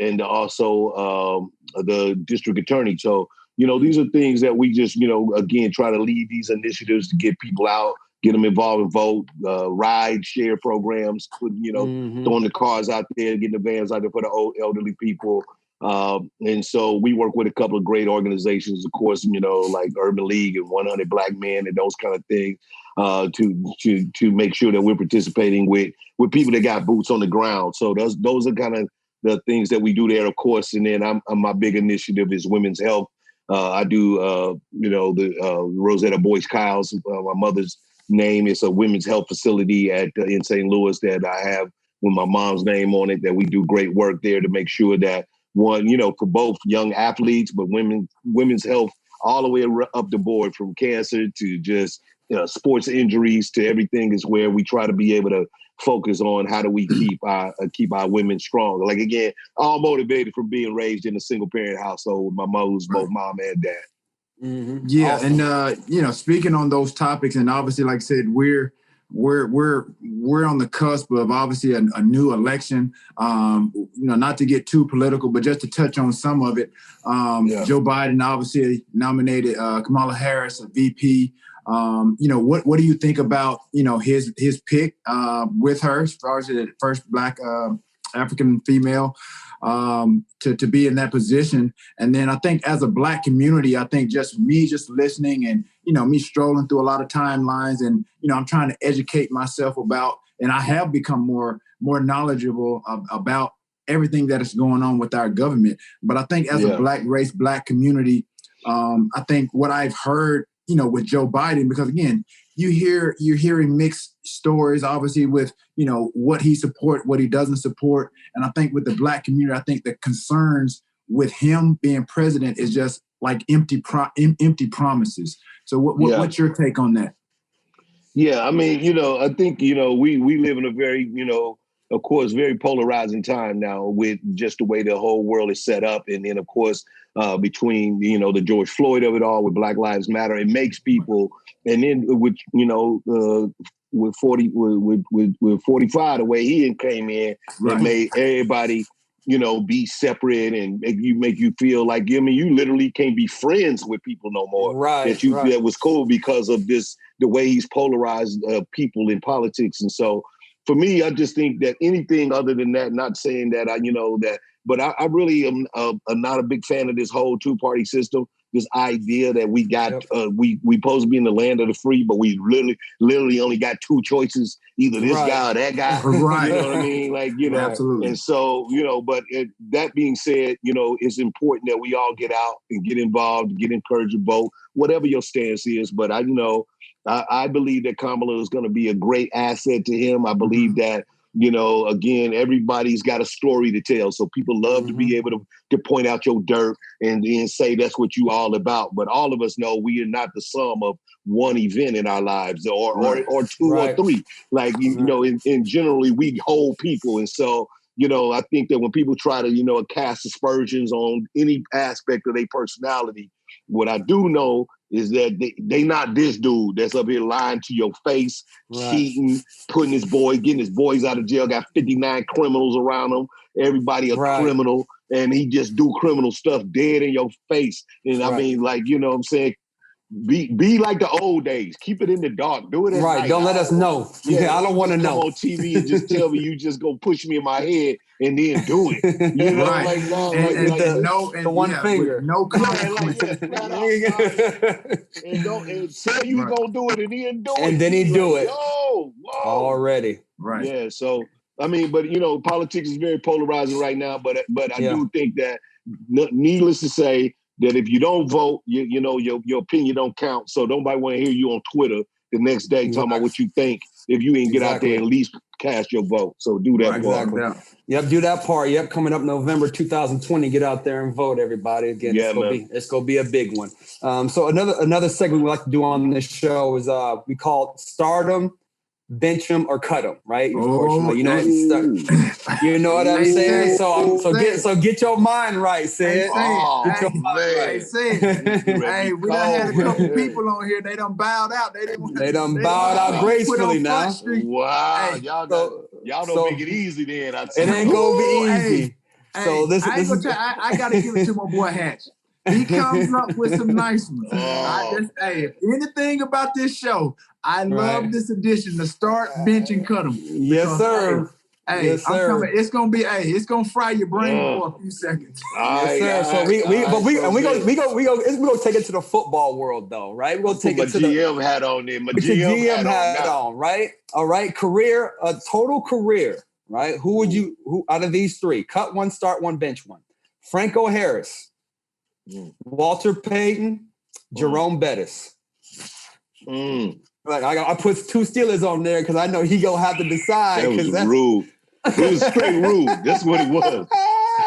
and also the district attorney. So, these are things that we just, again, try to lead these initiatives to get people out, get them involved and vote, ride share programs, throwing the cars out there, getting the vans out there for the old elderly people. And so we work with a couple of great organizations, of course, like Urban League and 100 Black Men and those kind of things, to make sure that we're participating with people that got boots on the ground. So those are kind of the things that we do there, of course. And then my big initiative is women's health. I do, the Rosetta Boys Kyles, my mother's name. It's a women's health facility in St. Louis that I have with my mom's name on it, that we do great work there to make sure that one, for both young athletes, but women's health all the way up the board, from cancer to just sports injuries to everything, is where we try to be able to focus on how do we keep our women strong. Like, again, all motivated from being raised in a single parent household with my mother who's both mom and dad. Yeah, awesome. And speaking on those topics, and obviously, like I said, we're we're on the cusp of obviously a new election. Not to get too political, but just to touch on some of it. Joe Biden obviously nominated Kamala Harris, a VP. What do you think about his pick with her as far as the first Black African female to be in that position? And then I think as a Black community, I think just listening and me strolling through a lot of timelines, and I'm trying to educate myself about, and I have become more knowledgeable about everything that is going on with our government. But I think as a Black race, Black community, I think what I've heard with Joe Biden, because again, you're hearing mixed stories, obviously, with, what he support, what he doesn't support. And I think with the Black community, I think the concerns with him being president is just like empty promises. So what's your take on that? Yeah, I mean, I think, we live in a very, of course, very polarizing time now with just the way the whole world is set up. And then, of course, between, the George Floyd of it all with Black Lives Matter, it makes people, and then with 45, the way he came in, it made everybody, be separate and make you feel like, you literally can't be friends with people no more. That was cool because of this, the way he's polarized people in politics. And so for me, I just think that anything other than that, not saying that but I really am not a big fan of this whole two-party system. This idea that we got, we supposed to be in the land of the free, but we literally only got two choices, either this guy or that guy. Right. You know what I mean? Like, Absolutely. And so, but that being said, it's important that we all get out and get involved, get encouraged to vote, whatever your stance is. But I believe that Kamala is going to be a great asset to him. I believe that, again, everybody's got a story to tell. So people love to be able to point out your dirt and then say that's what you all about. But all of us know we are not the sum of one event in our lives or two or three. Like, and generally we hold people. And so, I think that when people try to, cast aspersions on any aspect of their personality, what I do know is that they not this dude that's up here lying to your face, cheating, getting his boys out of jail, got 59 criminals around him, everybody a criminal, and he just do criminal stuff dead in your face. And I mean, like, what I'm saying? Be like the old days. Keep it in the dark. Do it at night. Don't let us know. Yeah, I don't want to know. Come on TV and just tell me you just gonna push me in my head and then do it. The one finger. No consequences. And say you gonna do it and then do it. And then he do it. Whoa. Already. Right. Yeah. So I mean, but politics is very polarizing right now. But I do think that, needless to say, that if you don't vote, your opinion don't count. So nobody want to hear you on Twitter the next day talking about what you think if you ain't get out there and at least cast your vote. So do that part. Exactly. Yep, do that part. Yep, coming up November 2020, get out there and vote, everybody. Again, it's gonna be a big one. So another segment we like to do on this show is we call Stardom Ventum or cut them, right? Of course, you know what I'm saying. So get your mind right, Sid. Hey, we done had a couple people on here. They done bowed out. They done bowed out gracefully now. Wow, y'all don't make it easy then. It ain't gonna be easy. So I gotta give it to my boy Hatch. He comes up with some nice ones. If anything about this show, I love this edition to start, bench, and cut them. Yes, sir. Yes, sir. I'm coming. It's gonna be. It's gonna fry your brain for a few seconds. Yes, sir. So we gonna take it to the football world though, right? We're gonna take it to the GM hat on there. My GM hat on, right? All right. Career, total career, right? Who out of these three? Cut one, start one, bench one. Franco Harris, Walter Payton, Jerome Bettis. Like I put two Steelers on there because I know he gonna have to decide. That was rude. It was straight rude. That's what it was.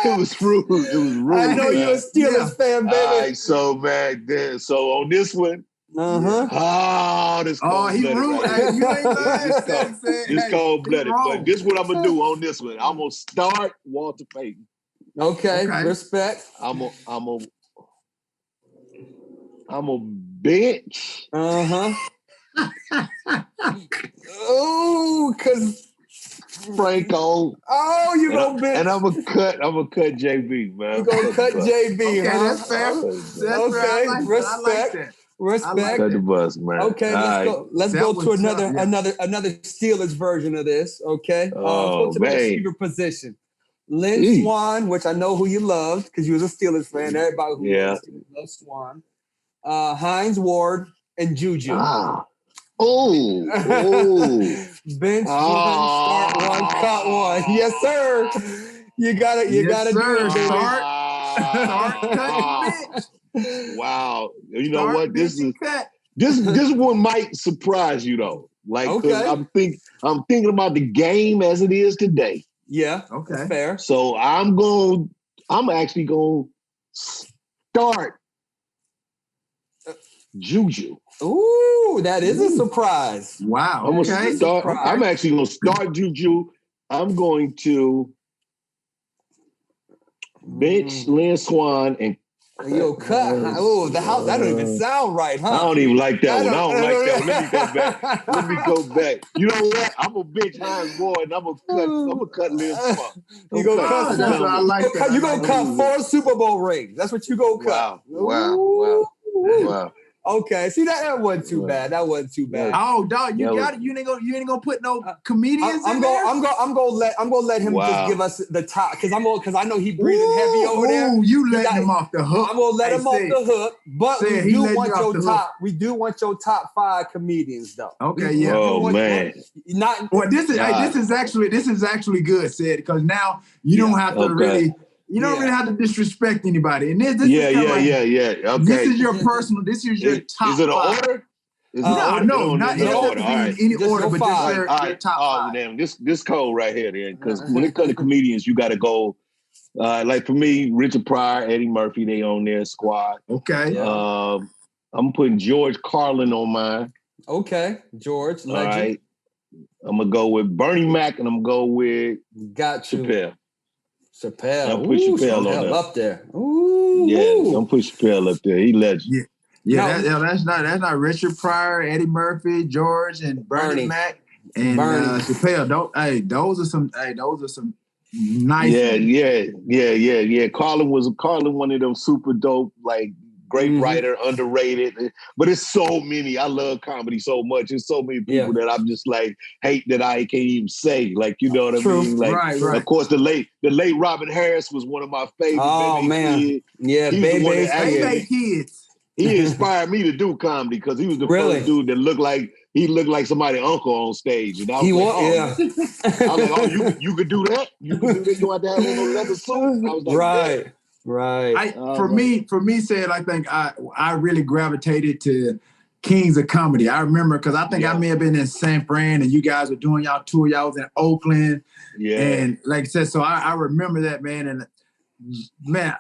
It was rude. It was rude. I know you're a Steelers fan, baby. All right, so man, so on this one, this he rude. Right? Hey, you ain't lying. It's cold-blooded. But this is what I'm gonna do on this one. I'm gonna start Walter Payton. Okay. Respect. I'm a bench. Oh, cause Franco. Oh, you gonna bench. And I'm gonna cut JB, man. You gonna cut JB, okay, huh? That's fair. That's fair. I like respect. That. I like that. Respect. Cut the bus, man. Okay, let's go to another Steelers version of this. Okay. Let's go to the receiver position. Lynn Swan, which I know who you loved because you was a Steelers fan. Everybody who loves Swan. Hines Ward and Juju. Bench one, start one, cut one. Yes, sir. You gotta do it. Start, cut, bench. Wow. You know what? This one might surprise you though. Like, I'm thinking about the game as it is today. Yeah. Okay. Fair. So I'm actually going to start Juju. Ooh, that is a surprise. Wow. I'm actually going to start Juju. I'm going to bench Lynn Swan and cut. Oh, the house, that don't even sound right, huh? I don't even like that one. I don't like that one. Let me go back. You know what? I'm gonna bench Hines Ward and I'm gonna cut Lynn Swan. You gonna cut? I like that. You gonna cut 4 Super Bowl rings? That's what you gonna cut. Wow. Okay, see that wasn't too bad. That wasn't too bad. Oh, dog, you got it. You ain't gonna put no comedians in there. I'm gonna let him just give us the top because I know he breathing heavy over there. You letting him off the hook. I'm gonna let him off the hook, but we do want your top. We do want your top 5 comedians though. Okay, yeah. Oh man. This is actually good, Sid, because now you don't have to really. You don't really have to disrespect anybody. And this yeah. Okay. This is your personal. This is your top. Is it an order? No, not in order. Any order, but just your top 5. Damn, this code right here, then, because when it comes to comedians, you got to go. Like for me, Richard Pryor, Eddie Murphy, they on their squad. Okay. I'm putting George Carlin on mine. Okay, George, legend. All right. I'm gonna go with Bernie Mac, and I'm gonna go with Chappelle. Chappelle. Put Chappelle on there. Up there. Ooh. Yeah, don't put Chappelle up there. He legend. Yeah. That's not Richard Pryor, Eddie Murphy, George, and Bernie Mac, and Chappelle. Those are some nice. Yeah. Carlin was one of them super dope, like great writer, underrated. But it's so many. I love comedy so much. There's so many people that I'm just like hate that I can't even say. Like, you know what I mean? Like, right. Of course, the late Robin Harris was one of my favorite. Oh man, kids. Yeah, Baby Kids. He inspired me to do comedy because he was the first dude that looked like somebody's uncle on stage. And I was I was like, you could do that? You could do that? You want to have on leather suit? I was like, Right. For me, Sid, I think I really gravitated to Kings of Comedy. I remember because I think I may have been in San Fran and you guys were doing y'all tour. Y'all was in Oakland. Yeah. And like I said, so I remember that, man. And man,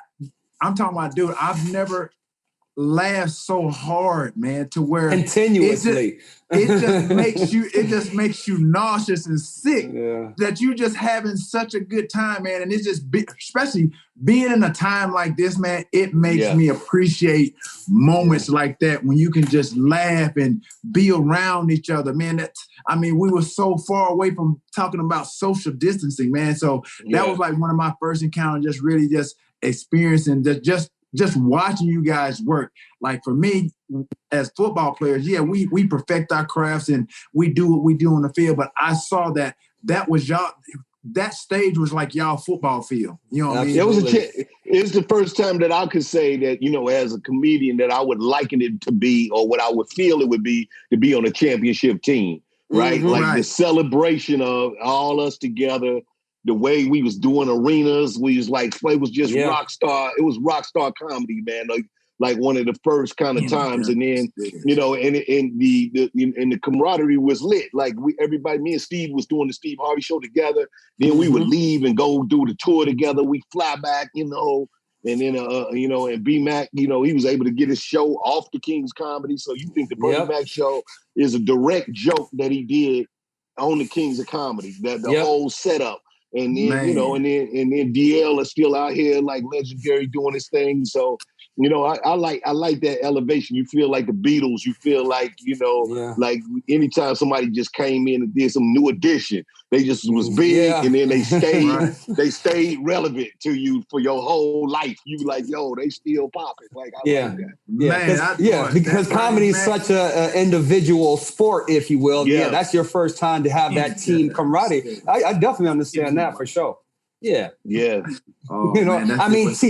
I'm talking about, dude, I've never laughed so hard, man, to where continuously it just makes you nauseous and sick that you just having such a good time, man. And it's just especially being in a time like this, man, it makes me appreciate moments like that when you can just laugh and be around each other, man. We were so far away from talking about social distancing, man. So that was like one of my first encounters, just really just experiencing just watching you guys work. Like for me, as football players, we perfect our crafts and we do what we do on the field. But I saw that was y'all. That stage was like y'all football field. You know what I mean? It was the first time that I could say that, as a comedian, that I would liken it to be, or what I would feel it would be to be on a championship team, right? Mm-hmm. The celebration of all us together. The way we was doing arenas, we was like, it was just rock star. It was rock star comedy, man. Like one of the first kind of times, and then and the camaraderie was lit. Like everybody, me and Steve was doing the Steve Harvey show together. Then we would leave and go do the tour together. We fly back, and then and B Mac, he was able to get his show off the King's Comedy. So you think the Bernie Mac show is a direct joke that he did on the Kings of Comedy, that the whole setup. And then, you know, and then DL is still out here like legendary doing his thing. So, you know, I like that elevation. You feel like the Beatles. You feel like, you know, like anytime somebody just came in and did some new addition, they just was big and then they stayed they stayed relevant to you for your whole life. You like, yo, they still popping. Like, I like that. Man, because comedy is such a individual sport, if you will. Yeah, that's your first time to have that team camaraderie. I definitely understand that for sure. Yeah. Yeah. Oh, you know, man, I mean, T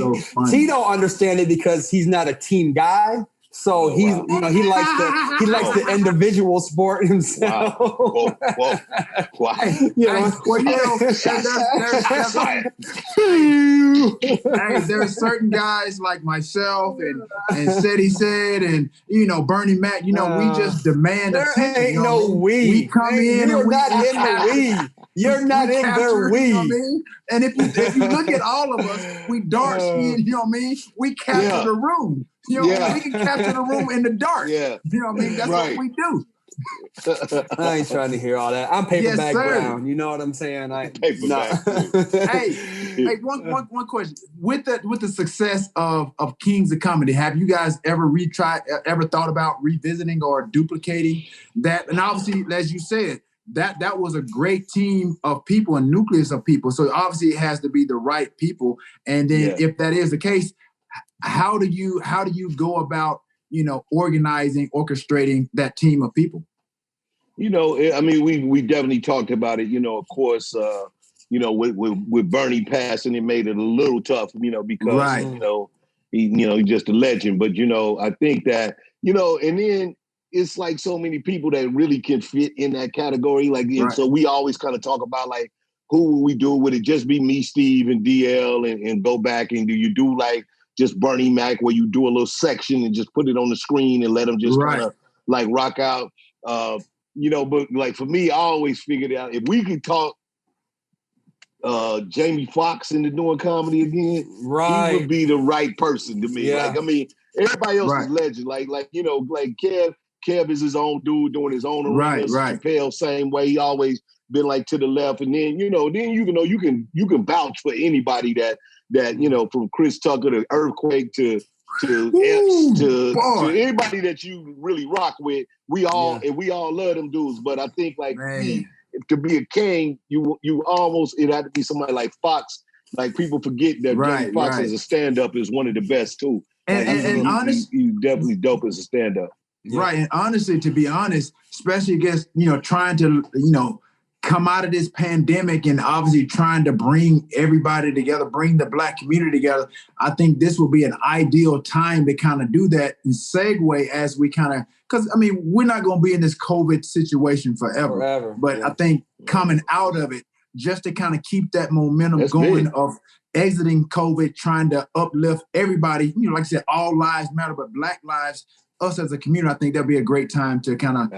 don't understand it because he's not a team guy. So you know, he likes the individual sport himself. Wow. Whoa. You know, there's certain guys like myself and Said and you know Bernie Mac. You know, we just demand attention. Ain't no we. We come in You're and not in the we. You're not in their we. You know what I mean? And if you look at all of us, we dark skinned. You know what I mean? We capture the room. You know, we can capture the room in the dark. Yeah. You know what I mean? That's what we do. I ain't trying to hear all that. I'm paper background. You know what I'm saying? Hey, one question. With the success of Kings of Comedy, have you guys ever thought about revisiting or duplicating that? And obviously, as you said, that was a great team of people, a nucleus of people. So obviously it has to be the right people. And then if that is the case, how do you go about, you know, orchestrating that team of people? You know, I mean, we definitely talked about it, you know, of course, you know, with Bernie passing, it made it a little tough, you know, because, you know, he's just a legend. But, you know, I think that, you know, and then it's like so many people that really can fit in that category. Like, and so we always kind of talk about like, who will we do? Would it just be me, Steve, and DL and go back? And do you do like just Bernie Mac where you do a little section and just put it on the screen and let them just kind of like rock out? You know, but like for me, I always figured out if we could talk Jamie Foxx into doing comedy again, he would be the right person to me. Like, I mean, everybody else is legend. Like, you know, like Kev is his own dude doing his own arenas. Chappelle, same way. He always been like to the left. And then, you know, you can vouch for anybody that, you know, from Chris Tucker to Earthquake to Epps to anybody that you really rock with. We all love them dudes. But I think like to be a king, you almost, it had to be somebody like Fox. Like people forget that Jamie Foxx as a stand-up is one of the best too. And honestly, he's definitely dope as a stand-up. Right. And honestly, to be honest, especially against, you know, trying to, you know, come out of this pandemic and obviously trying to bring everybody together, bring the Black community together, I think this will be an ideal time to kind of do that and segue as we kind of, because, I mean, we're not going to be in this COVID situation forever. But I think coming out of it, just to kind of keep that momentum going of exiting COVID, trying to uplift everybody, you know, like I said, all lives matter, but Black lives, us as a community, I think that'd be a great time to kind of do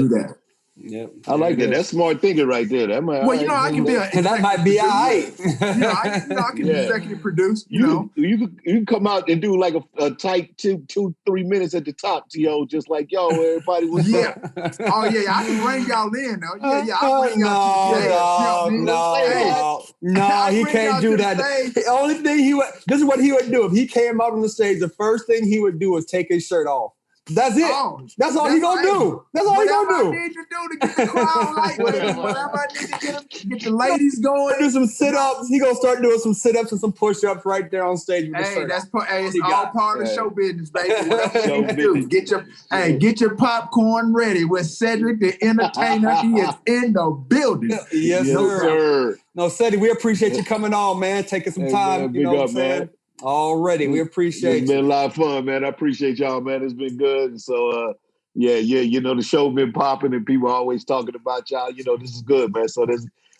that. Yeah, I like that. That's smart thinking right there. That might, well, you know, I can be that might be all right. I can executive produce. You can come out and do like a tight 2-3 minutes at the top, yo, just like yo, everybody was I can bring y'all in though. I'll bring y'all to the stage. No, he can't do that. The only thing this is what he would do if he came out on the stage. The first thing he would do is take his shirt off. That's it. That's all he gonna do. That's all he gonna do. Whatever I need to do to get the crowd whatever I need to get the ladies going. Do some sit-ups. He gonna start doing some sit-ups and some push-ups right there on stage with the shirt. It's all part of the show business, baby. Whatever you do. Get your popcorn ready with Cedric the Entertainer. He is in the building. Yes, sir. No, Cedric, we appreciate you coming on, man. Taking some time. Man, you know big what I'm saying? Already, we appreciate it. It's been a lot of fun, man. I appreciate y'all, man. It's been good. And so, you know, the show been popping and people always talking about y'all. You know, this is good, man. So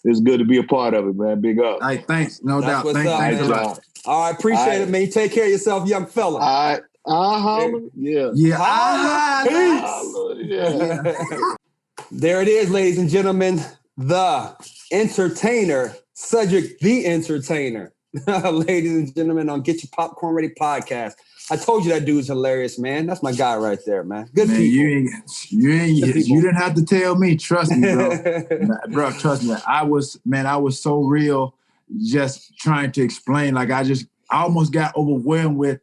it's good to be a part of it, man. Big up. All right, thanks. No doubt. Thanks a lot. All right, appreciate it, man. You take care of yourself, young fella. All right. Holler. Yeah. There it is, ladies and gentlemen. The entertainer, Cedric the Entertainer. Ladies and gentlemen, on Get Your Popcorn Ready podcast. I told you that dude's hilarious, man. That's my guy right there, man. Good man, people. You didn't have to tell me. Trust me, bro. Bro, trust me. I was so real just trying to explain. Like I almost got overwhelmed with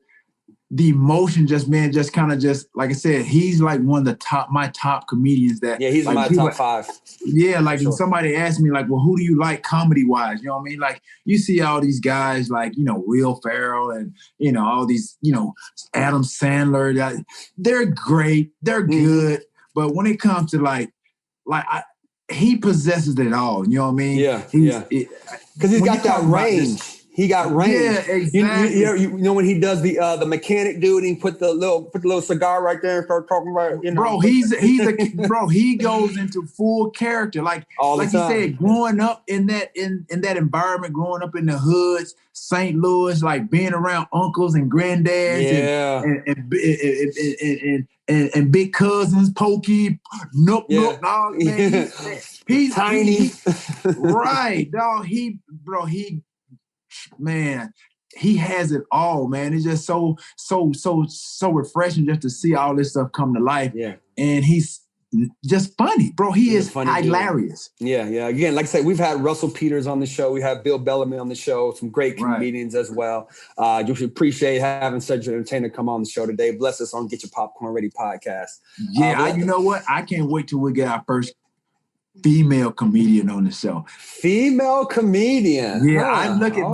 the emotion, just kind of like I said, he's like one of my top comedians that. Yeah, he's like, my top 5. Yeah, like sure. When somebody asked me, like, well, who do you like comedy-wise? You know what I mean? Like, you see all these guys like, Will Ferrell and, all these, Adam Sandler. They're great. They're good. But when it comes to he possesses it all. You know what I mean? Yeah, because he's got that range. He got range. Yeah, exactly. You know when he does the mechanic dude, and he put the little cigar right there and start talking about Bro, he goes into full character. Like he said, growing up in that environment, growing up in the hoods, St. Louis, like being around uncles and granddads and big cousins, Pokey, Nook, all man. He's tiny. Right, dog. Man, he has it all, man. It's just so refreshing just to see all this stuff come to life. Yeah. And he's just funny, bro. He is hilarious. Dude. Yeah. Again, like I said, we've had Russell Peters on the show. We have Bill Bellamy on the show. Some great comedians as well. You should appreciate having Cedric the Entertainer come on the show today. Bless us on Getcha Popcorn Ready podcast. Yeah, you know what? I can't wait till we get our first female comedian on the show. Female comedian. Yeah, I look at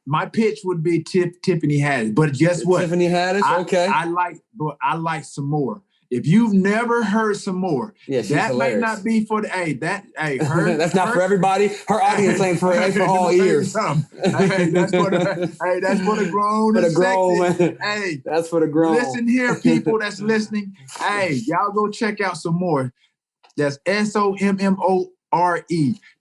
my pitch would be Tiffany Haddish, but guess what? Tiffany Haddish. Okay. I like some more. If you've never heard some more, that hilarious. Might not be for her. That's not for everybody. Her audience ain't for all ears. That's for the grown. For the grown, man. Hey, that's for the grown. Listen here, people that's listening. Hey, y'all go check out some more. That's SOMMORE.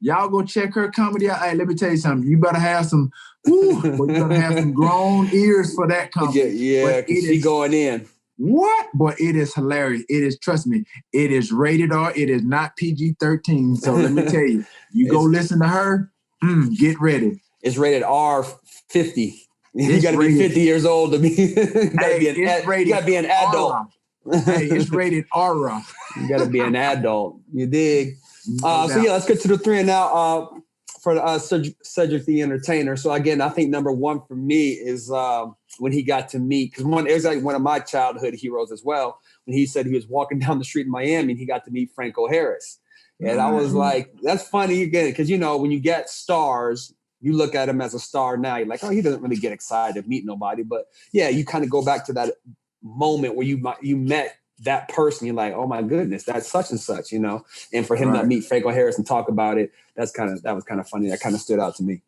Y'all go check her comedy out. Hey, let me tell you something. You better have some. You better have some grown ears for that comedy. Yeah, because she going in. What? But it is hilarious. It is, trust me, it is rated R. It is not PG-13. So let me tell you, go listen to her, get ready. It's rated R50. You got to be 50 years old to be, you got to be an adult. Hey, it's rated R. You got to be an adult. You dig? Let's get to the 3 now for Cedric the Entertainer. So again, I think number 1 for me is when he got to meet, because it was like one of my childhood heroes as well, when he said he was walking down the street in Miami and he got to meet Franco Harris. And I was like, that's funny again, because when you get stars, you look at him as a star now, you're like, oh, he doesn't really get excited to meet nobody. But yeah, you kind of go back to that moment where you met that person, you're like, oh my goodness, that's such and such, and for him to meet Franco Harris and talk about it, that was kind of funny. That kind of stood out to me.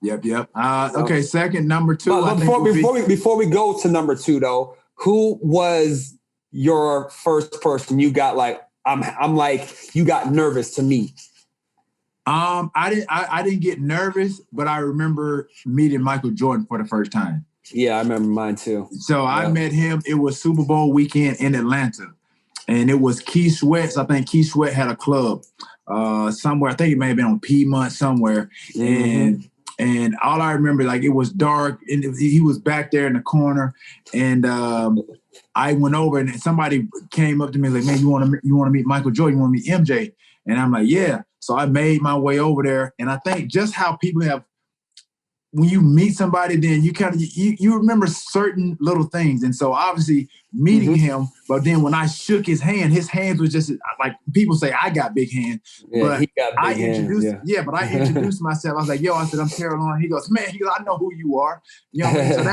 Yep. Okay, second, number 2. Before we go to number 2 though, who was your first person you got you got nervous to meet? I didn't get nervous, but I remember meeting Michael Jordan for the first time. Yeah, I remember mine too. So I met him. It was Super Bowl weekend in Atlanta. And it was Keith Sweat's. I think Keith Sweat had a club somewhere. I think it may have been on Piedmont somewhere. Mm-hmm. And all I remember, it was dark. And he was back there in the corner. And I went over and somebody came up to me like, man, you want to meet Michael Jordan? You want to meet MJ? And I'm like, yeah. So I made my way over there. And I think just how people have, when you meet somebody, then you kind of you remember certain little things. And so obviously meeting him, but then when I shook his hands was just like, people say I got big hands, but he got big hands. But I introduced myself. I was like, yo, I'm Carolina. He goes, I know who you are. You know what I mean? So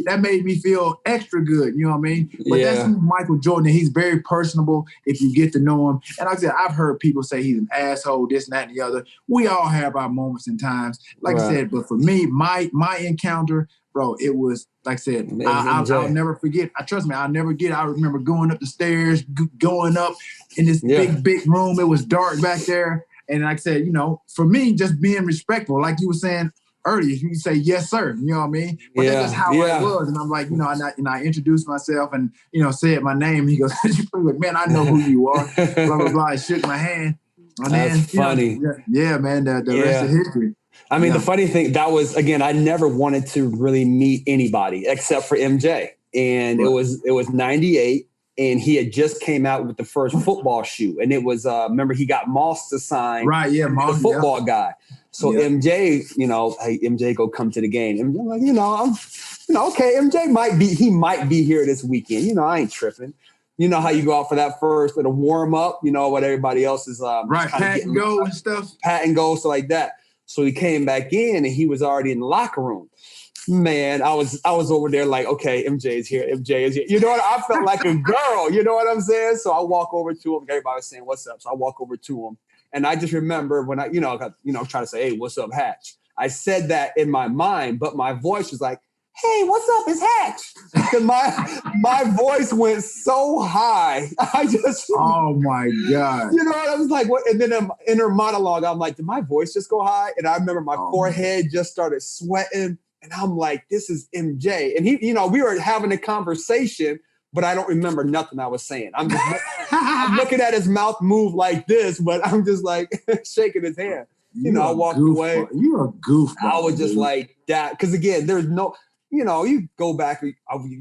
that made me feel extra good. You know what I mean? But that's Michael Jordan. He's very personable if you get to know him. And like I said, I've heard people say he's an asshole, this and that and the other. We all have our moments and times. Like I said, but for me, my encounter, bro, it was, like I said, I'll never forget. Trust me, I'll never get it. I remember going up the stairs, going up in this big room. It was dark back there. And like I said, for me, just being respectful, like you were saying earlier, you say, yes, sir. You know what I mean? But that's just how I was. And I'm like, and I introduced myself and, said my name. He goes, man, I know who you are. Blah, blah, blah. I shook my hand. And that's funny. Yeah, man, the rest is history. I mean, the funny thing, that was, again, I never wanted to really meet anybody except for MJ. And it was 98, and he had just came out with the first football shoe. And it was, remember, he got Moss to sign the football guy. So MJ, hey, MJ, go come to the game. And I'm like, okay, MJ might be here this weekend. I ain't tripping. You know how you go out for that first little warm up, what everybody else is pat and go and stuff. Pat and go, so like that. So he came back in and he was already in the locker room. Man, I was over there like, okay, MJ is here. MJ is here. You know what? I felt like a girl. You know what I'm saying? So I walk over to him. Everybody was saying, "What's up?" So I walk over to him, and I just remember when I, try to say, "Hey, what's up, Hatch?" I said that in my mind, but my voice was like, "Hey, what's up, it's Hatch." Because my voice went so high. Oh my God. I was like, what? And then in inner monologue, I'm like, did my voice just go high? And I remember my forehead just started sweating. And I'm like, this is MJ. And he, we were having a conversation, but I don't remember nothing I was saying. I'm just I'm looking at his mouth move like this, but I'm just like shaking his hand. I walked away. You're a goofball. I was just like that. Because again, there's no, you go back, you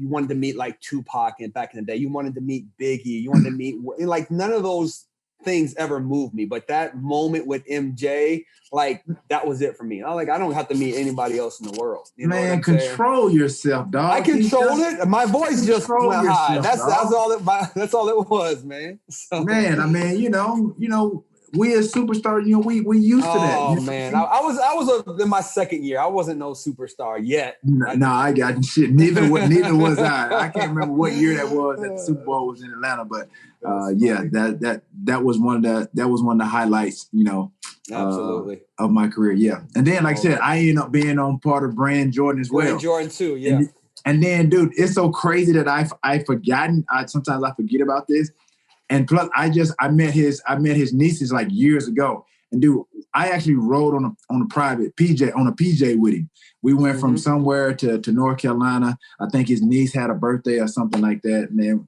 wanted to meet like Tupac and back in the day. You wanted to meet Biggie. You wanted to meet, like none of those things ever moved me. But that moment with MJ, like that was it for me. I don't have to meet anybody else in the world. Man, control yourself, dog. I controlled it. My voice just went high. That's all it was, man. So, man, I mean, we as superstars, we used to that. Oh man, I was in my second year. I wasn't no superstar yet. No, I got shit. Neither was I. I can't remember what year that was that the Super Bowl was in Atlanta, but that was one of the highlights, absolutely, of my career. Yeah, and then like I said, I ended up being on part of Brand Jordan as well. Brand Jordan too, yeah. And then, dude, it's so crazy that I've forgotten. Sometimes I forget about this. And plus, I met his nieces like years ago. And dude, I actually rode on a PJ with him. We went from somewhere to North Carolina. I think his niece had a birthday or something like that. Man,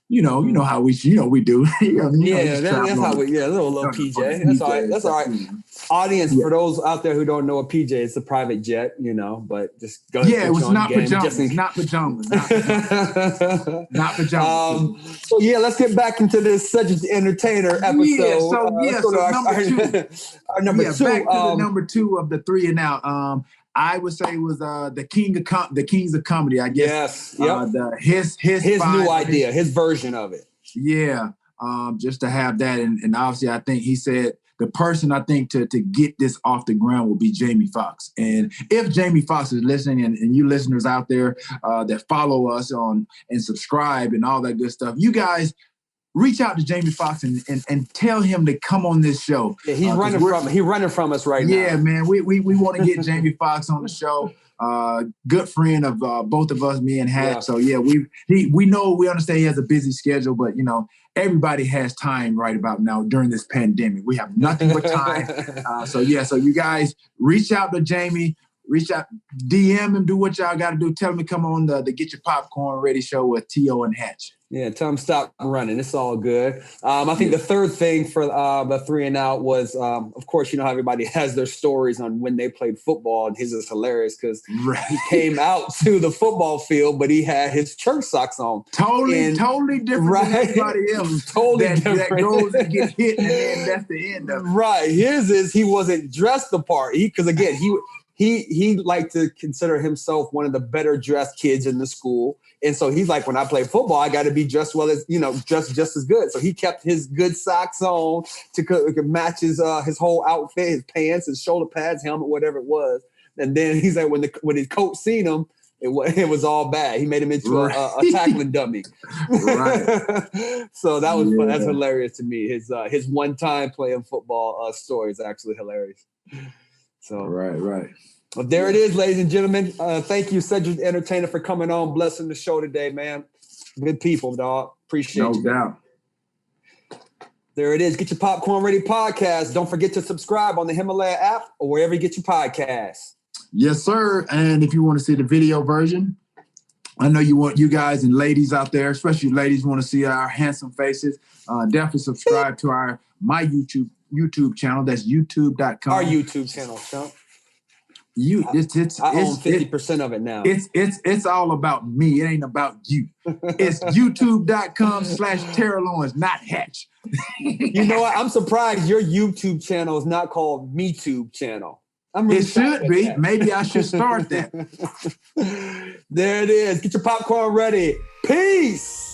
you know how we do. That's how we. Yeah, little PJ. That's all right. That's all right. Audience, for those out there who don't know a PJ, it's a private jet. But just go ahead. Yeah, it was not pajamas. Not pajamas. Not pajamas. So yeah, let's get back into this Cedric the Entertainer episode. So number two. Back to the number 2 of the 3 and Out. I would say it was the Kings of Comedy, I guess. Yes. Yep. His new idea, his version of it. Yeah. Just to have that, and obviously, I think he said the person I think to get this off the ground will be Jamie Foxx. And if Jamie Foxx is listening, and you listeners out there that follow us on and subscribe and all that good stuff, you guys reach out to Jamie Foxx and tell him to come on this show. Yeah, he's running from us right now. Yeah, man, we want to get Jamie Foxx on the show. Good friend of both of us, me and Hatch. Yeah. So yeah, we understand he has a busy schedule, but everybody has time right about now during this pandemic. We have nothing but time. So you guys reach out to Jamie. Reach out, DM him, do what y'all got to do. Tell him to come on the Getcha Popcorn Ready show with T.O. and Hatch. Yeah, tell him stop running. It's all good. I think the third thing for the 3 and Out was, of course, how everybody has their stories on when they played football, and his is hilarious because he came out to the football field, but he had his church socks on. Totally different than everybody else. That goes and get hit, and then that's the end of it. Right. His is he wasn't dressed the part. Because again, he liked to consider himself one of the better dressed kids in the school. And so he's like, when I play football, I got to be dressed dressed just as good. So he kept his good socks on to match his whole outfit, his pants, his shoulder pads, helmet, whatever it was. And then he's like, when his coach seen him, it was all bad. He made him into a tackling dummy. Right. So that was fun. That's hilarious to me. His one time playing football story is actually hilarious. So right. Well, there it is, ladies and gentlemen. Thank you, Cedric the Entertainer, for coming on, blessing the show today, man. Good people, dog. Appreciate you. No doubt. There it is. Get Your Popcorn Ready podcast. Don't forget to subscribe on the Himalaya app or wherever you get your podcasts. Yes, sir. And if you want to see the video version, I know you guys and ladies out there, especially ladies, want to see our handsome faces. Definitely subscribe to my YouTube channel. That's youtube.com. Our YouTube channel, Chump. I own 50% of it now. It's all about me. It ain't about you. It's youtube.com/Terrell Owens, not Hatch. You know what? I'm surprised your YouTube channel is not called MeTube channel. It should be. Maybe I should start that. There it is. Get your popcorn ready. Peace.